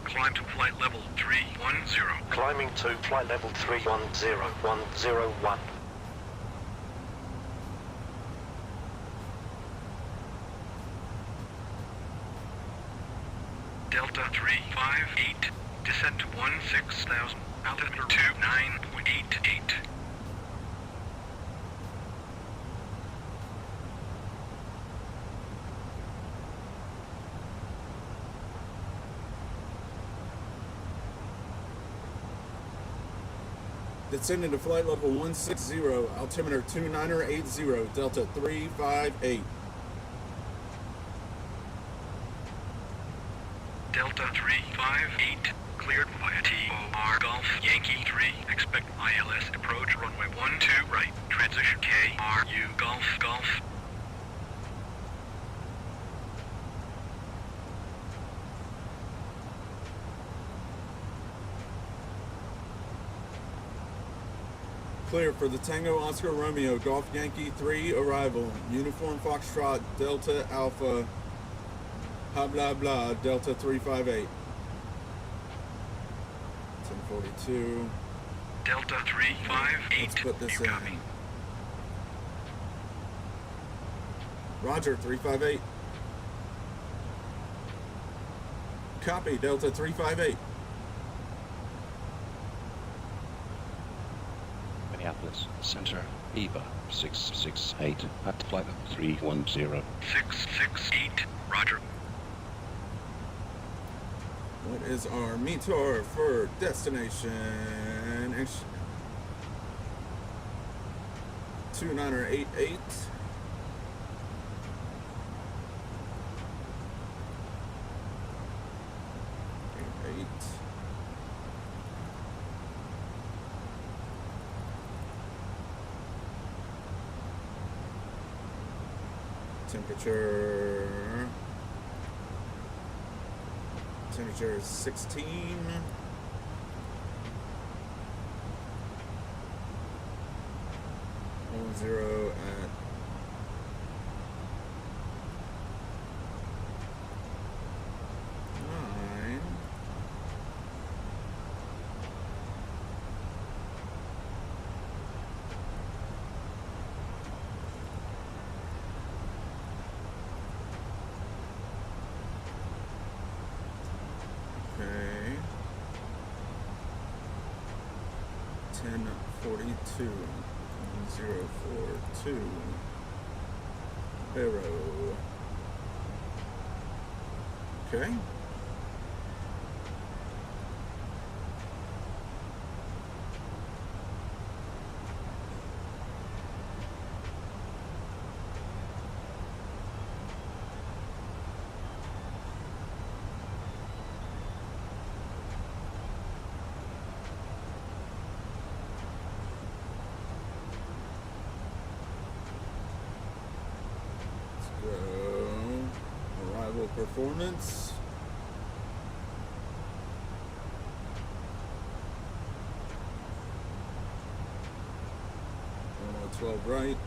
Climb to flight level 310. Climbing to flight level 310101. Delta 358. Descent to 16,000. Altitude 29.88. Descending to flight level 160, altimeter 2980, Delta 358. Delta 358. Cleared via TOR Golf Yankee 3. Expect ILS approach runway 12 right. Transition KRU Golf. Clear for the Tango Oscar Romeo Golf Yankee 3 arrival. Uniform Foxtrot Delta Alpha blah blah Delta 358. 1042. Delta 358. Let's put this You in. copy. Roger, 358. Copy, Delta 358. Minneapolis Center, EVA 668 at flight level 310. 668. Roger. What is our METAR for destination? 2988. Temperature is 16. 10 at 9. Okay. 1042. 1042. Arrow. Okay. Arrival performance. 12 right.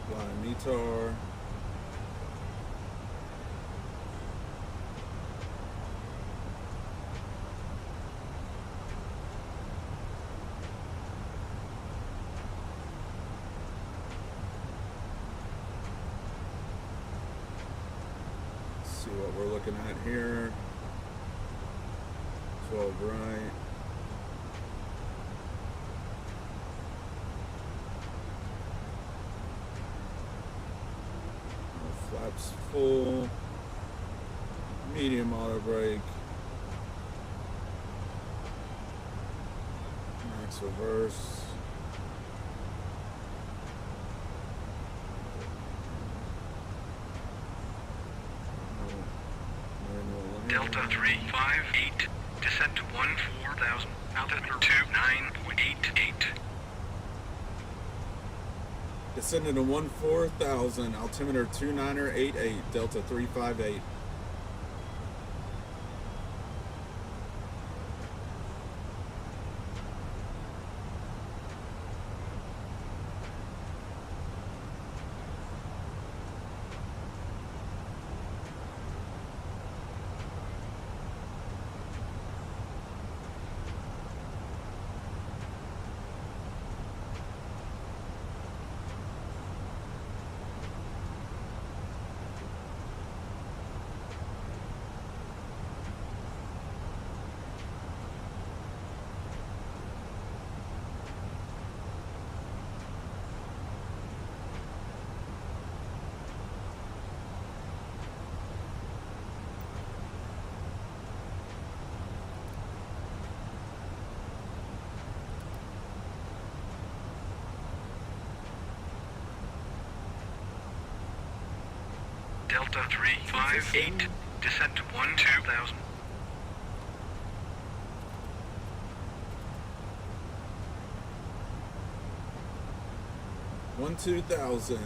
Fly METAR. See what we're looking at here. 12 right. flaps full, medium auto brake, max reverse. Delta 358, descent to 14,000, altitude 29.88. Descending to 14,000, altimeter 2988, Delta 358. Delta 358, descent to 12,000. One 2,000,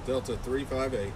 Delta 358.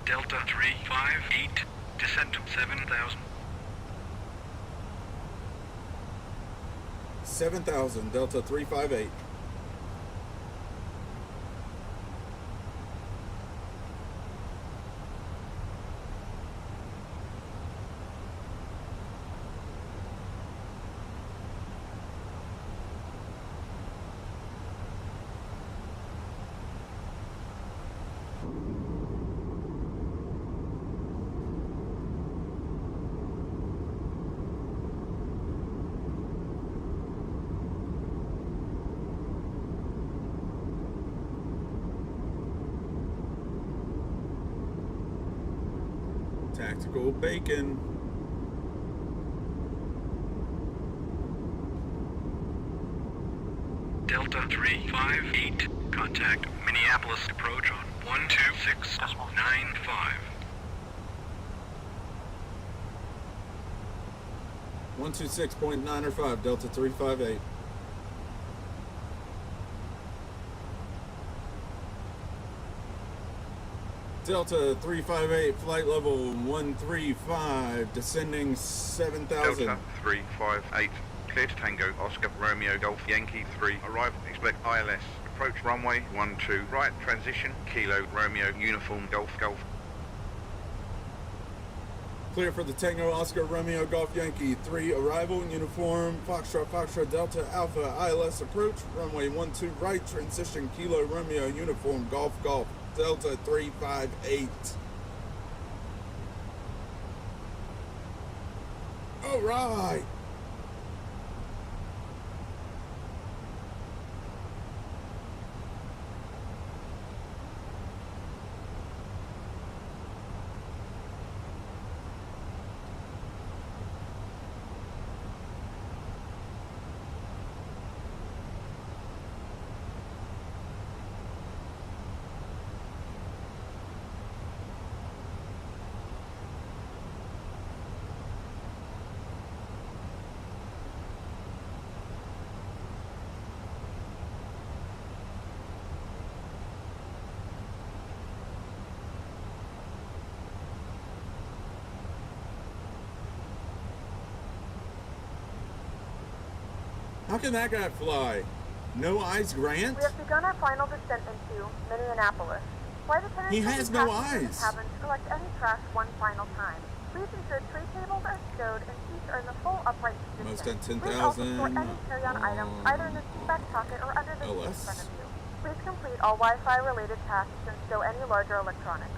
Delta 358, descent to 7,000. 7,000, Delta 358. Tactical bacon. Delta 358, contact Minneapolis approach on 126.95. 126.905, Delta 358. Delta 358, flight level 135, descending 7,000. Delta 358, clear to Tango, Oscar, Romeo, Golf, Yankee 3, arrive, expect ILS, approach runway 12, right, transition, Kilo, Romeo, uniform, Golf, Golf. Clear for the Tango, Oscar, Romeo, Golf, Yankee 3, arrival, uniform, Foxtrot, Foxtrot, Delta, Alpha, ILS, approach, runway 12, right, transition, Kilo, Romeo, uniform, Golf, Golf. Delta 358. All right. How can that guy fly? No eyes, Grant? We have begun our final descent into Minneapolis. Flight attendants He will has be no passing through the eyes. cabin to collect any trash one final time. Please ensure tray tables are stowed and seats are in the full upright position. Most at Please also 10,000. store any carry-on items either in the seat back pocket or under the seat in LS. front of you. Please complete all Wi-Fi related tasks and stow any larger electronics.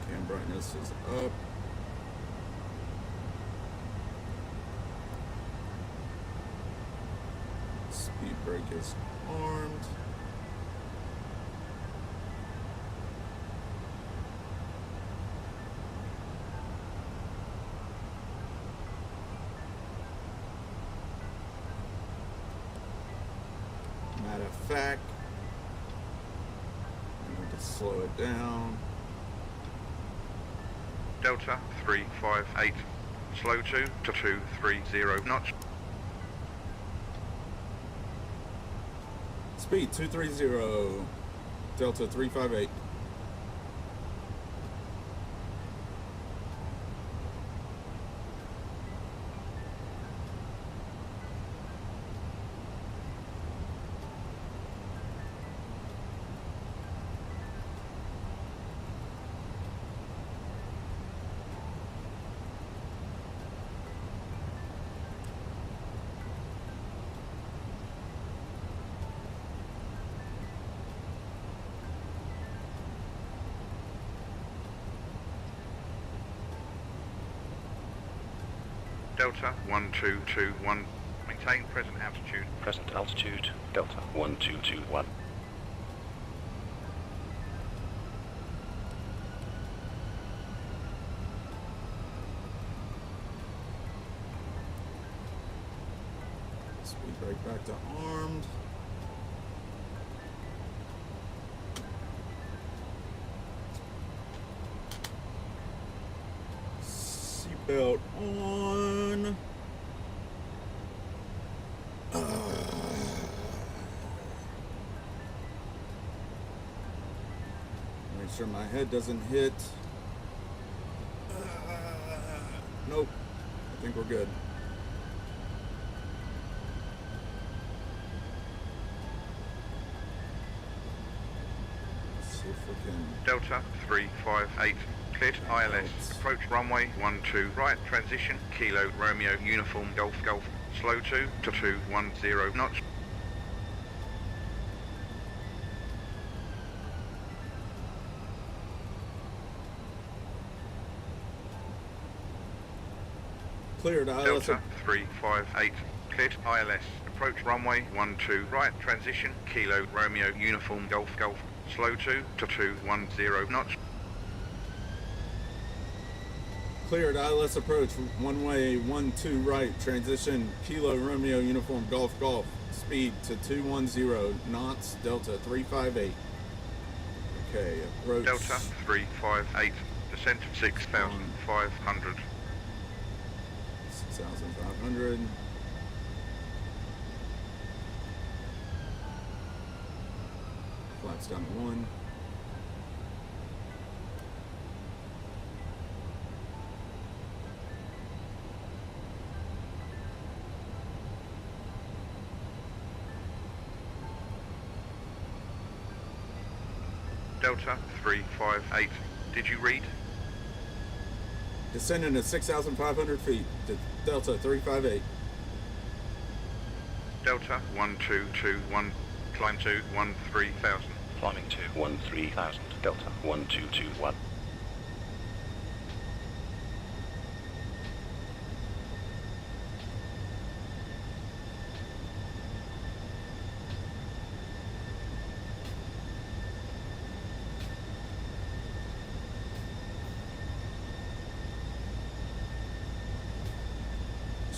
Cam brightness is up. Speed brake is armed. Matter of fact, I need to slow it down. Delta 358. Slow to 230 knots. Speed 230. Delta 358. Delta 1221. Maintain present altitude. Present altitude, Delta 1221. Speed brake back to armed. Seatbelt on. Make sure my head doesn't hit. Nope. I think we're good. Let's see if we can. Delta 358. Cleared ILS. Approach runway 12 right. Transition. Kilo Romeo Uniform Golf Golf. Slow to 210 knots. Cleared ILS. Delta 358. Cleared ILS. Approach runway 12 right. Transition. Kilo Romeo Uniform Golf Golf. Slow to 210 knots. Cleared ILS approach, one way, 12 right, transition, Kilo Romeo Uniform Golf Golf, speed to 210 knots, Delta 358. Okay, approach. Delta 358. Descent 6,500. 6,500. Flaps down to 1. Delta 358. Did you read? Descending to 6,500 feet to Delta 358. Delta 1221. Climb to 13,000. Climbing to 13,000, Delta 1221.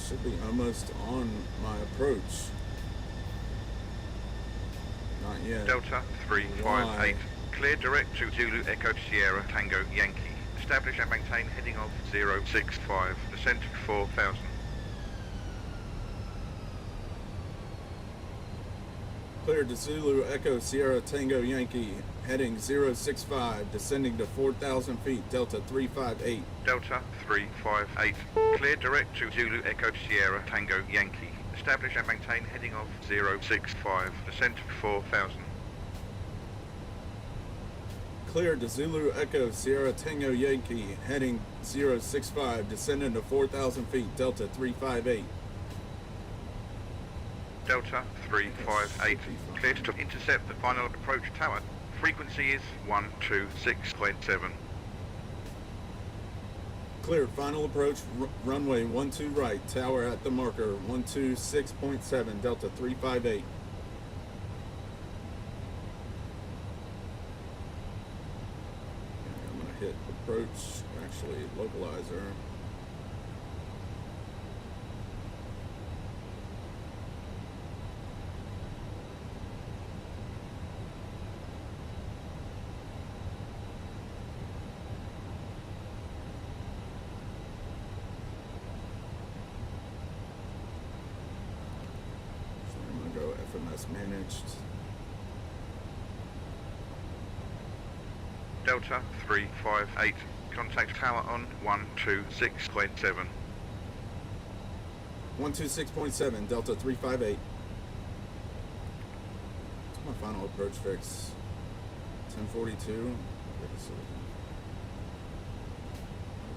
Should be almost on my approach. Not yet. Delta 358. Clear direct to Zulu Echo Sierra Tango Yankee. Establish and maintain heading of 065. Descent 4,000. Cleared to Zulu Echo Sierra Tango Yankee, heading 065, descending to 4,000 feet, Delta 358. Delta 358. Cleared direct to Zulu Echo Sierra Tango Yankee. Establish and maintain heading of 065. Descent to 4,000. Cleared to Zulu Echo Sierra Tango Yankee, heading 065, descending to 4,000 feet, Delta 358. Delta 358. Cleared to intercept the final approach tower. Frequency is 126.7. Cleared final approach runway 12 right, tower at the marker 126.7, Delta 358. I'm going to hit approach, actually localizer. FMS managed. Delta 358. Contact tower on 126.7. 126.7, Delta 358. What's my final approach fix? 1042.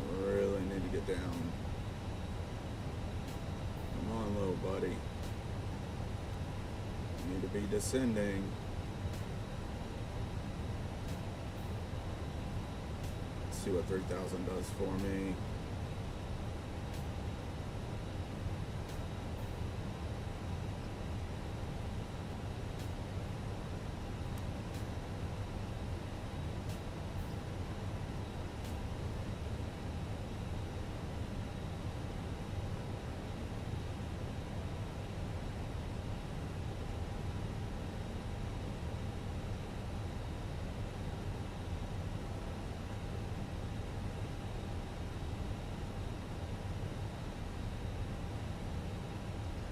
I really need to get down. Come on, little buddy. Need to be descending. Let's see what 3,000 does for me.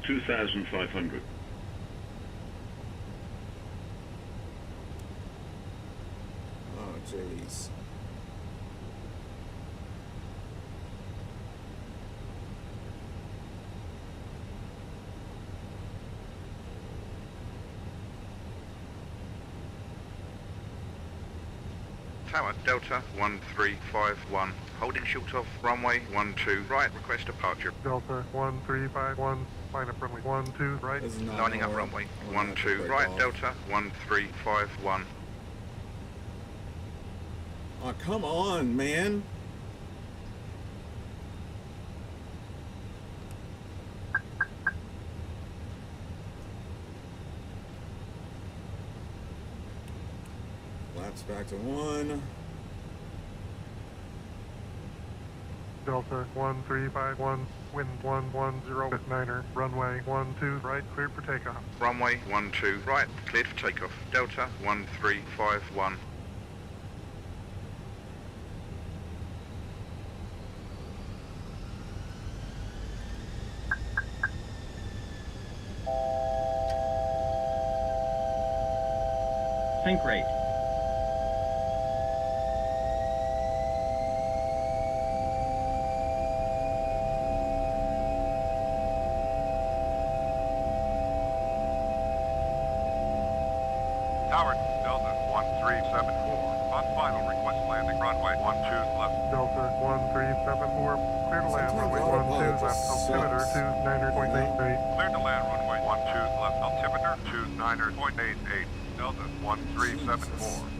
$2,500. Oh, jeez. Tower Delta 1351. Holding short of runway 12 right. Request departure. Delta 1351. Line up runway 12 right. Lining up runway 12 right. Delta 1351. Oh, come on, man. Flaps back to 1. Delta 1351, wind 110 at 9er, runway 12 right, cleared for takeoff. Runway 12 right. Cleared for takeoff. Delta 1351. Sync rate. Tower, Delta 1374. On final request landing runway 12 left. Delta 1374, clear to land runway 12 left, altimeter 29.88. Clear to land runway 12 left, altimeter 29.88. Delta 1374.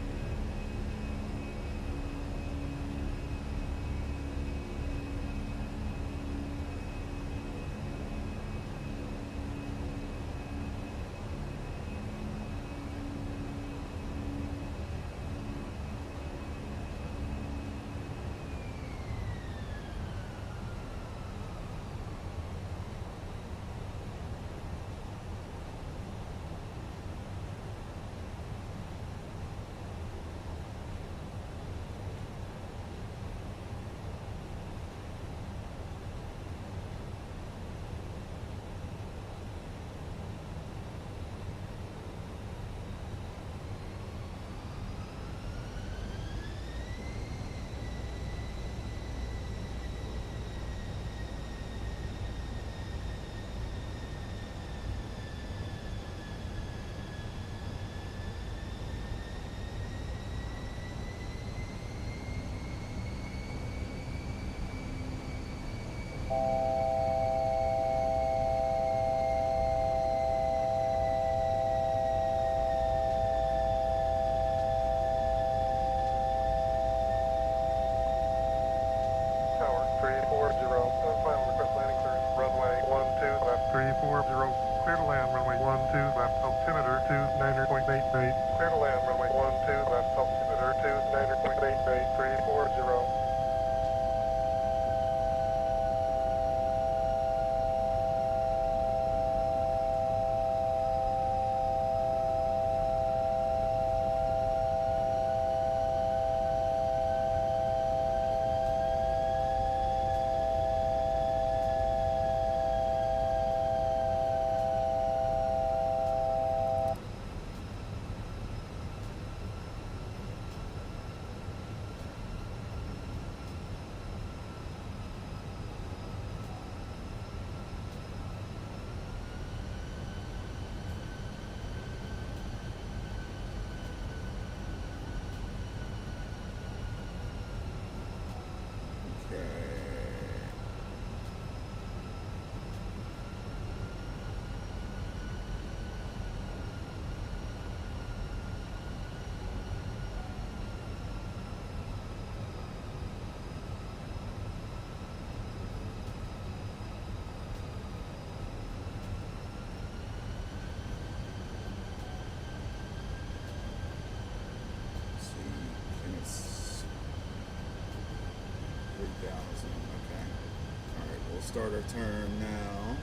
start our turn now.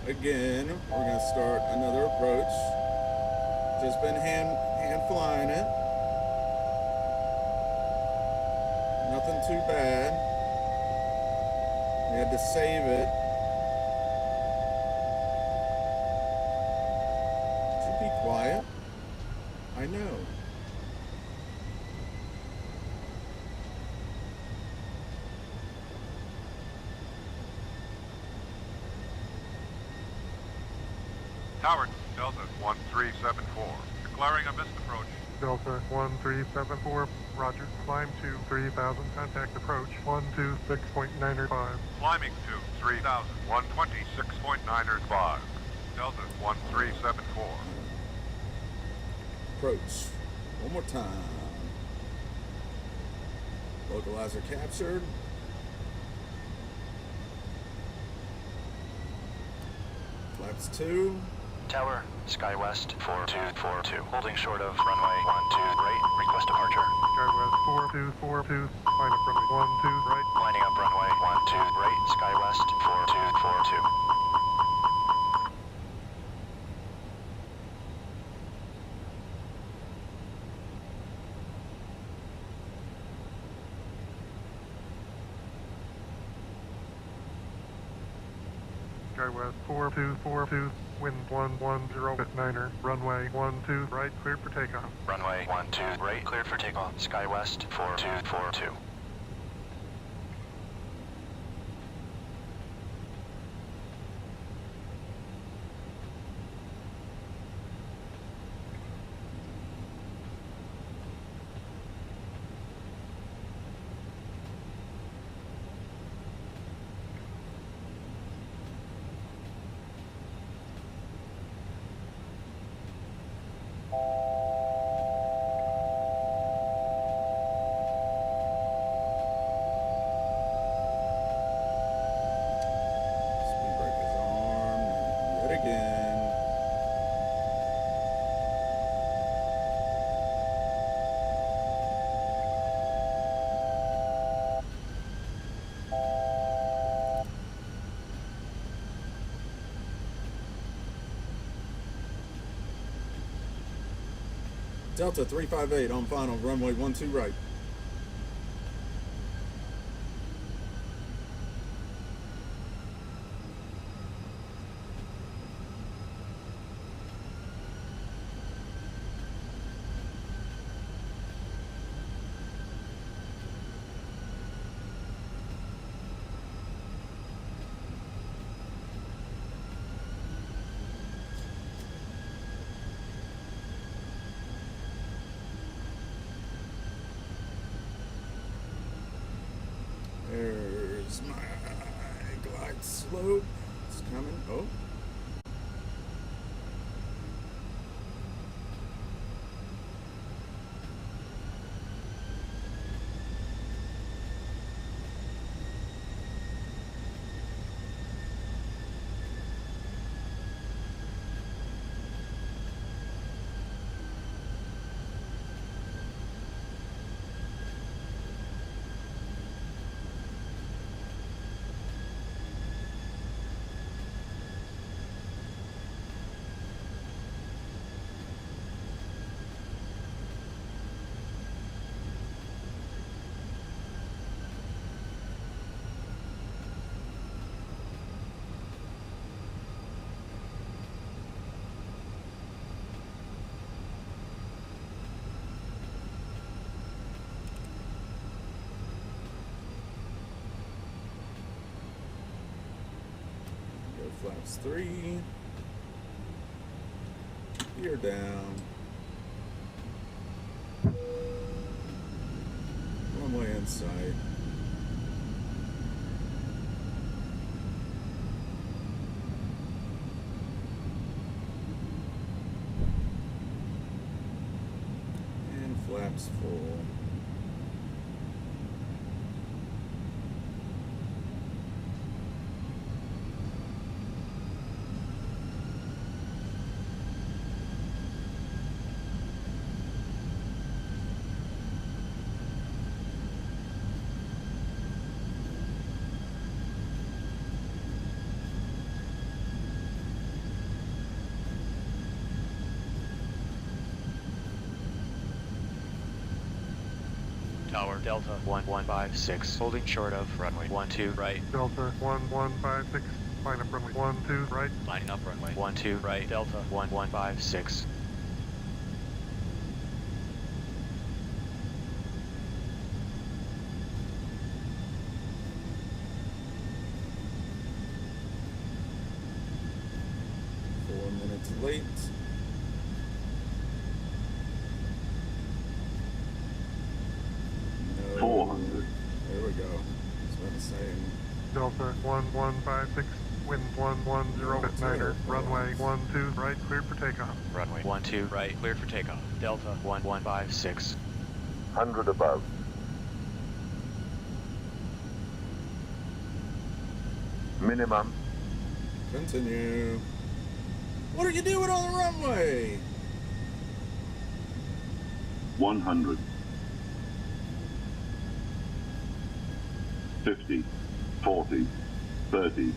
Again, we're going to start another approach. Just been hand flying it. Nothing too bad. We had to save it. Should be quiet. I know. Tower, Delta 1374. Declaring a missed approach. Delta 1374, roger. Climb to 3000, contact approach 126.905. Climbing to 3000, 126.905. Delta 1374. Approach. One more time. Localizer captured. Flaps 2. Tower, SkyWest 4242. Holding short of runway 12 right. Request departure. SkyWest 4242, line up runway 12 right. Lining up runway 12 right. SkyWest 4242. SkyWest 4242, wind 110 with 9er, runway 12 right, cleared for takeoff. Runway 12 right. Cleared for takeoff. SkyWest 4242. Speed breaker's on yet again. Delta 358 on final, runway 12 right. There's my glide slope. It's coming. Oh. Flaps 3. Gear down. Runway in sight. And flaps full. Tower Delta 1156, holding short of runway 12 right. Delta 1156, line up runway 12 right. Lining up runway 12 right, Delta 1156. Late. No. 400. There we go. I was about to say. Delta 1156, wind 110 at Niner, runway 12 right, cleared for takeoff. Runway 12 right, cleared for takeoff. Delta 1156. 100 above. Minimum. Continue. What are you doing on the runway? 100. 50. 40. 30.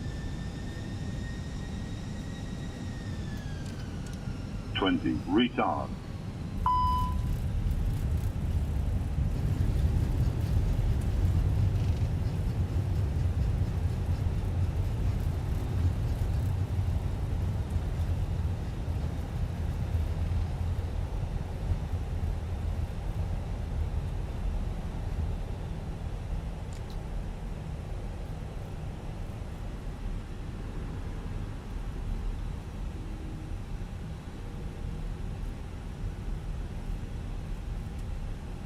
20. Retard.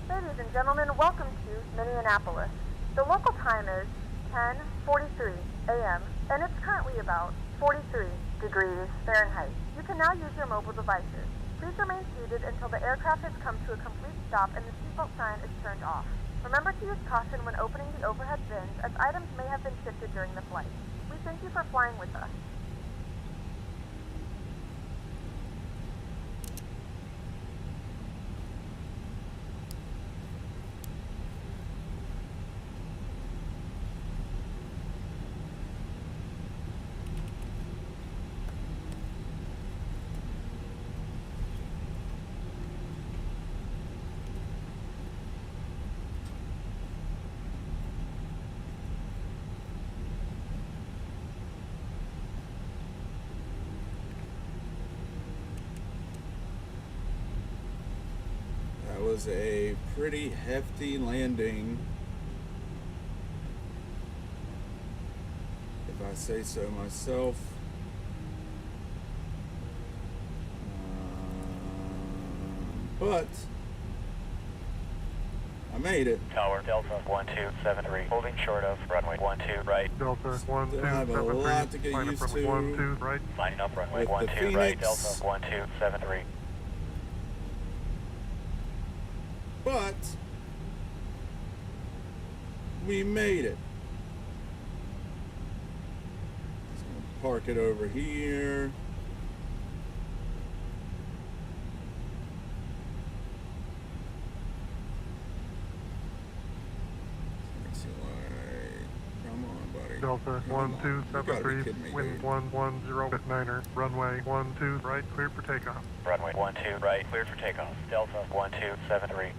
Ladies and gentlemen, welcome to Minneapolis. The local time is 10:43 a.m. and it's currently about 43 degrees Fahrenheit. You can now use your mobile devices. Please remain seated until the aircraft has come to a complete stop and the seatbelt sign is turned off. Remember to use caution when opening the overhead bins as items may have been shifted during the flight. We thank you for flying with us. That was a pretty hefty landing, if I say so myself. But I made it. Tower Delta 1273, holding short of runway 12 right. Delta Still have a lot to 1273, get line up used runway to 12 right. Lining up runway with the 12 right, Phoenix. Delta 1273. But we made it. Just gonna park it over here. Come on, buddy. Delta Come on. You gotta be 1273, kidding me, wind dude. 110 at Niner, runway 12 right, cleared for takeoff. Runway 12 right, cleared for takeoff. Delta 1273.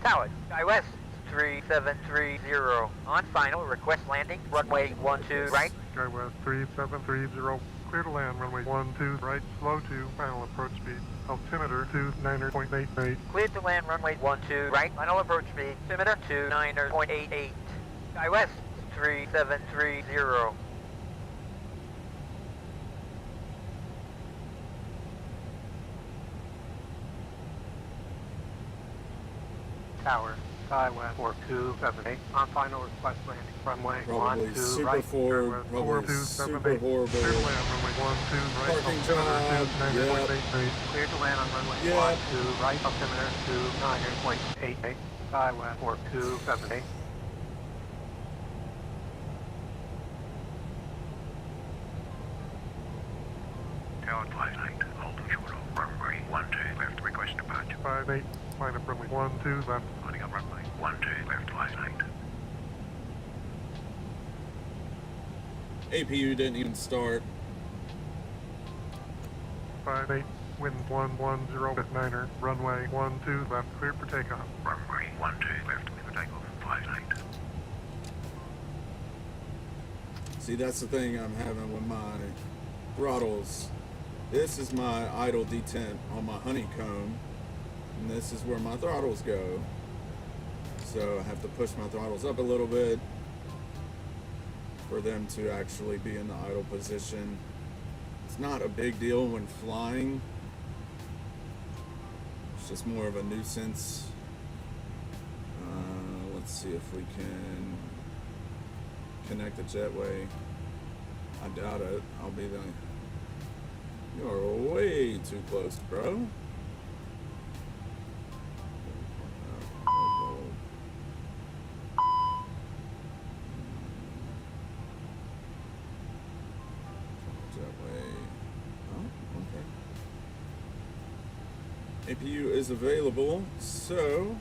Tower, SkyWest 3730. On final, request landing, runway 12 right. SkyWest 3730, clear to land, runway 12 right, slow to, final approach speed. Altimeter 29.88. Cleared to land, runway 12 right. Final approach speed, altimeter 29.88. SkyWest 3730. Tower, SkyWest 4278. On final request landing, runway Probably 12 super right. forward, SkyWest probably 4278. super horrible. Clear to land, runway 12 right. Parking Altimeter job, 29.88. Clear to land on runway Yep. 12 right. Altimeter 29.88. SkyWest 4278. Tower flight height, holding short of runway 12, left request departure. 58, line up runway 12 left. Lining up runway 12, left flight height. APU didn't even start. 58, wind 110 with 9er, runway 12 left, clear for takeoff. Runway 12 left, clear for takeoff. 58. See, that's the thing I'm having with my throttles. This is my idle detent on my honeycomb, and this is where my throttles go. So I have to push my throttles up a little bit for them to actually be in the idle position. It's not a big deal when flying. It's just more of a nuisance. Let's see if we can connect the jetway. I doubt it. I'll be the... You are way too close, bro. APU is available, so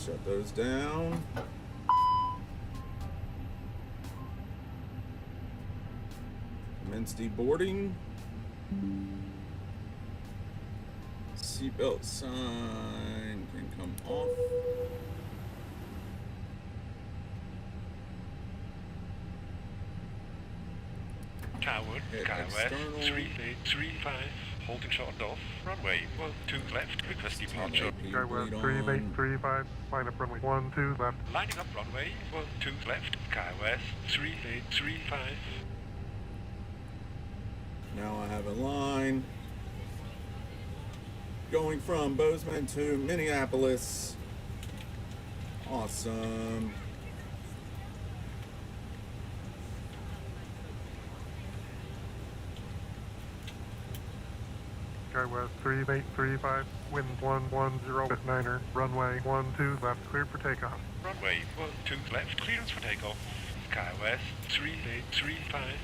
shut those down. Commence deboarding. Seatbelt sign can come off. Tower, Skywest, 3835, holding short off, runway 12 left, request departure. Skywest 3835, line up runway 12 left. Lining up runway 12 left, Skywest 3835. Now I have a line going from Bozeman to Minneapolis. Awesome. Skywest 3835, wind 110 with 9er, runway 12 left, clear for takeoff. Runway 12 left, clearance for takeoff. Skywest 3835.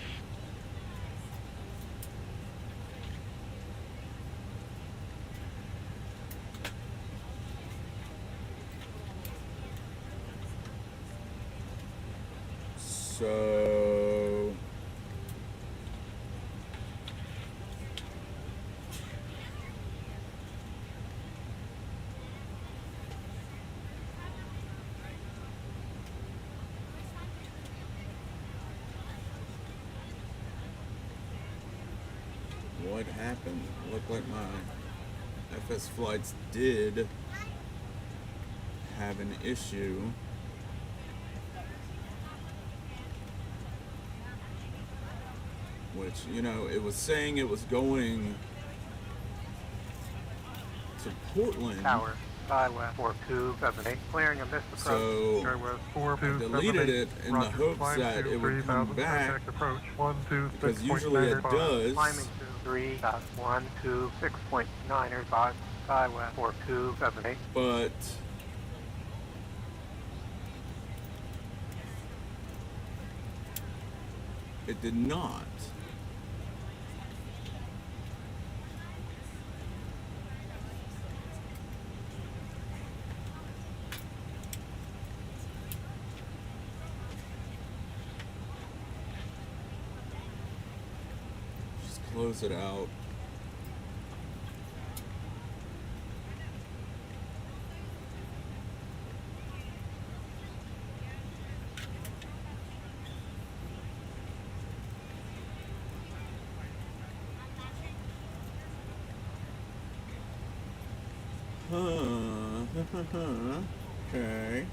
So what happened? Looked like my FS flights did have an issue. Which, you know, it was saying it was going to Portland. Tower, Skywest 4278, clearing a missed approach. So Skywest I deleted it in the hopes that it would come back, approach, because usually it does. Climbing to 3.126.905, Skywest 4278. But it did not. Just close it out. Okay.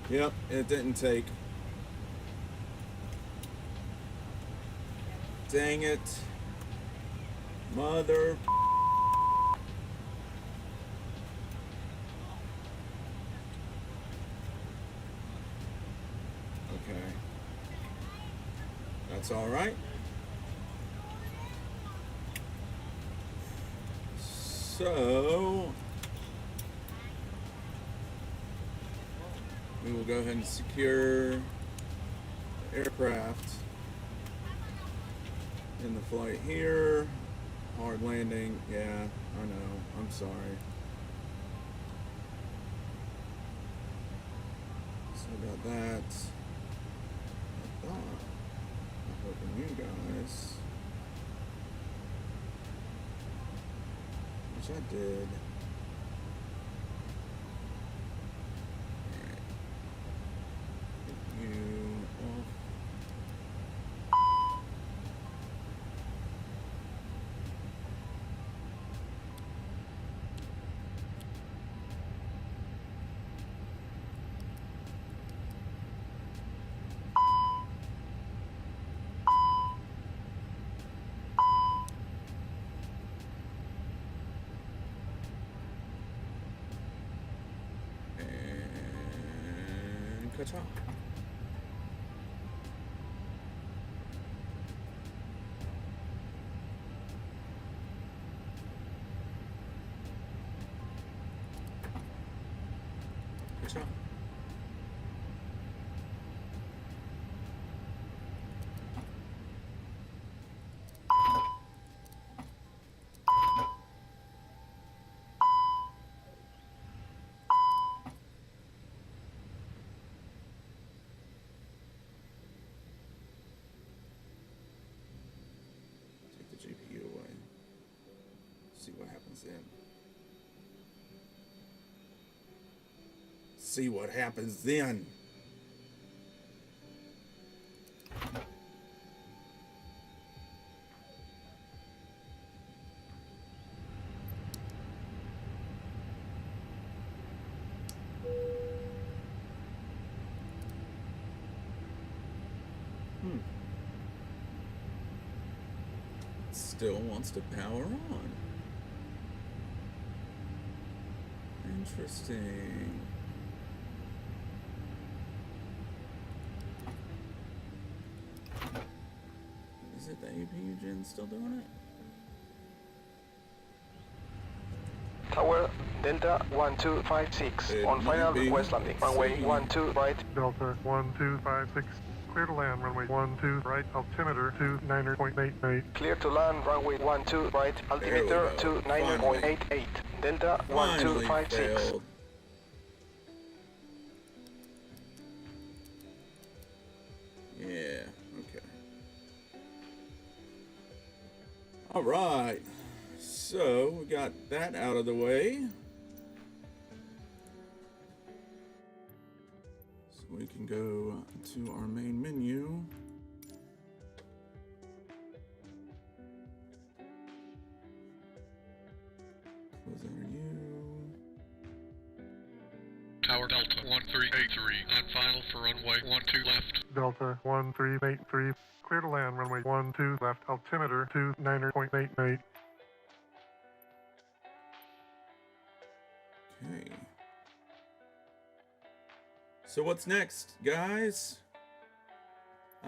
Yep, it didn't take. Dang it. Mother. Okay. That's all right. So we will go ahead and secure the aircraft in the flight here. Hard landing. Yeah, I know. I'm sorry. So about that. I thought I'm hoping you guys, which I did. Alright. Get you off. Ka-cha. Ka-cha. GPU away. See what happens then. See what happens then. Still wants to power on. Interesting. Is it the APU gen still doing it? Tower Delta 1256 on final request landing. Runway 12 right. Delta 1256. Clear to land, runway 12 right, altimeter 29.88. Clear to land, runway 12 right, altimeter 29.88. Delta 1256. Failed. Yeah, okay. All right. So we got that out of the way. So we can go to our main menu. Close out you. Tower Delta 1383, on final for runway 12 left. Delta 1383. Clear to land, runway 12 left, altimeter 29.88. Okay. So what's next, guys?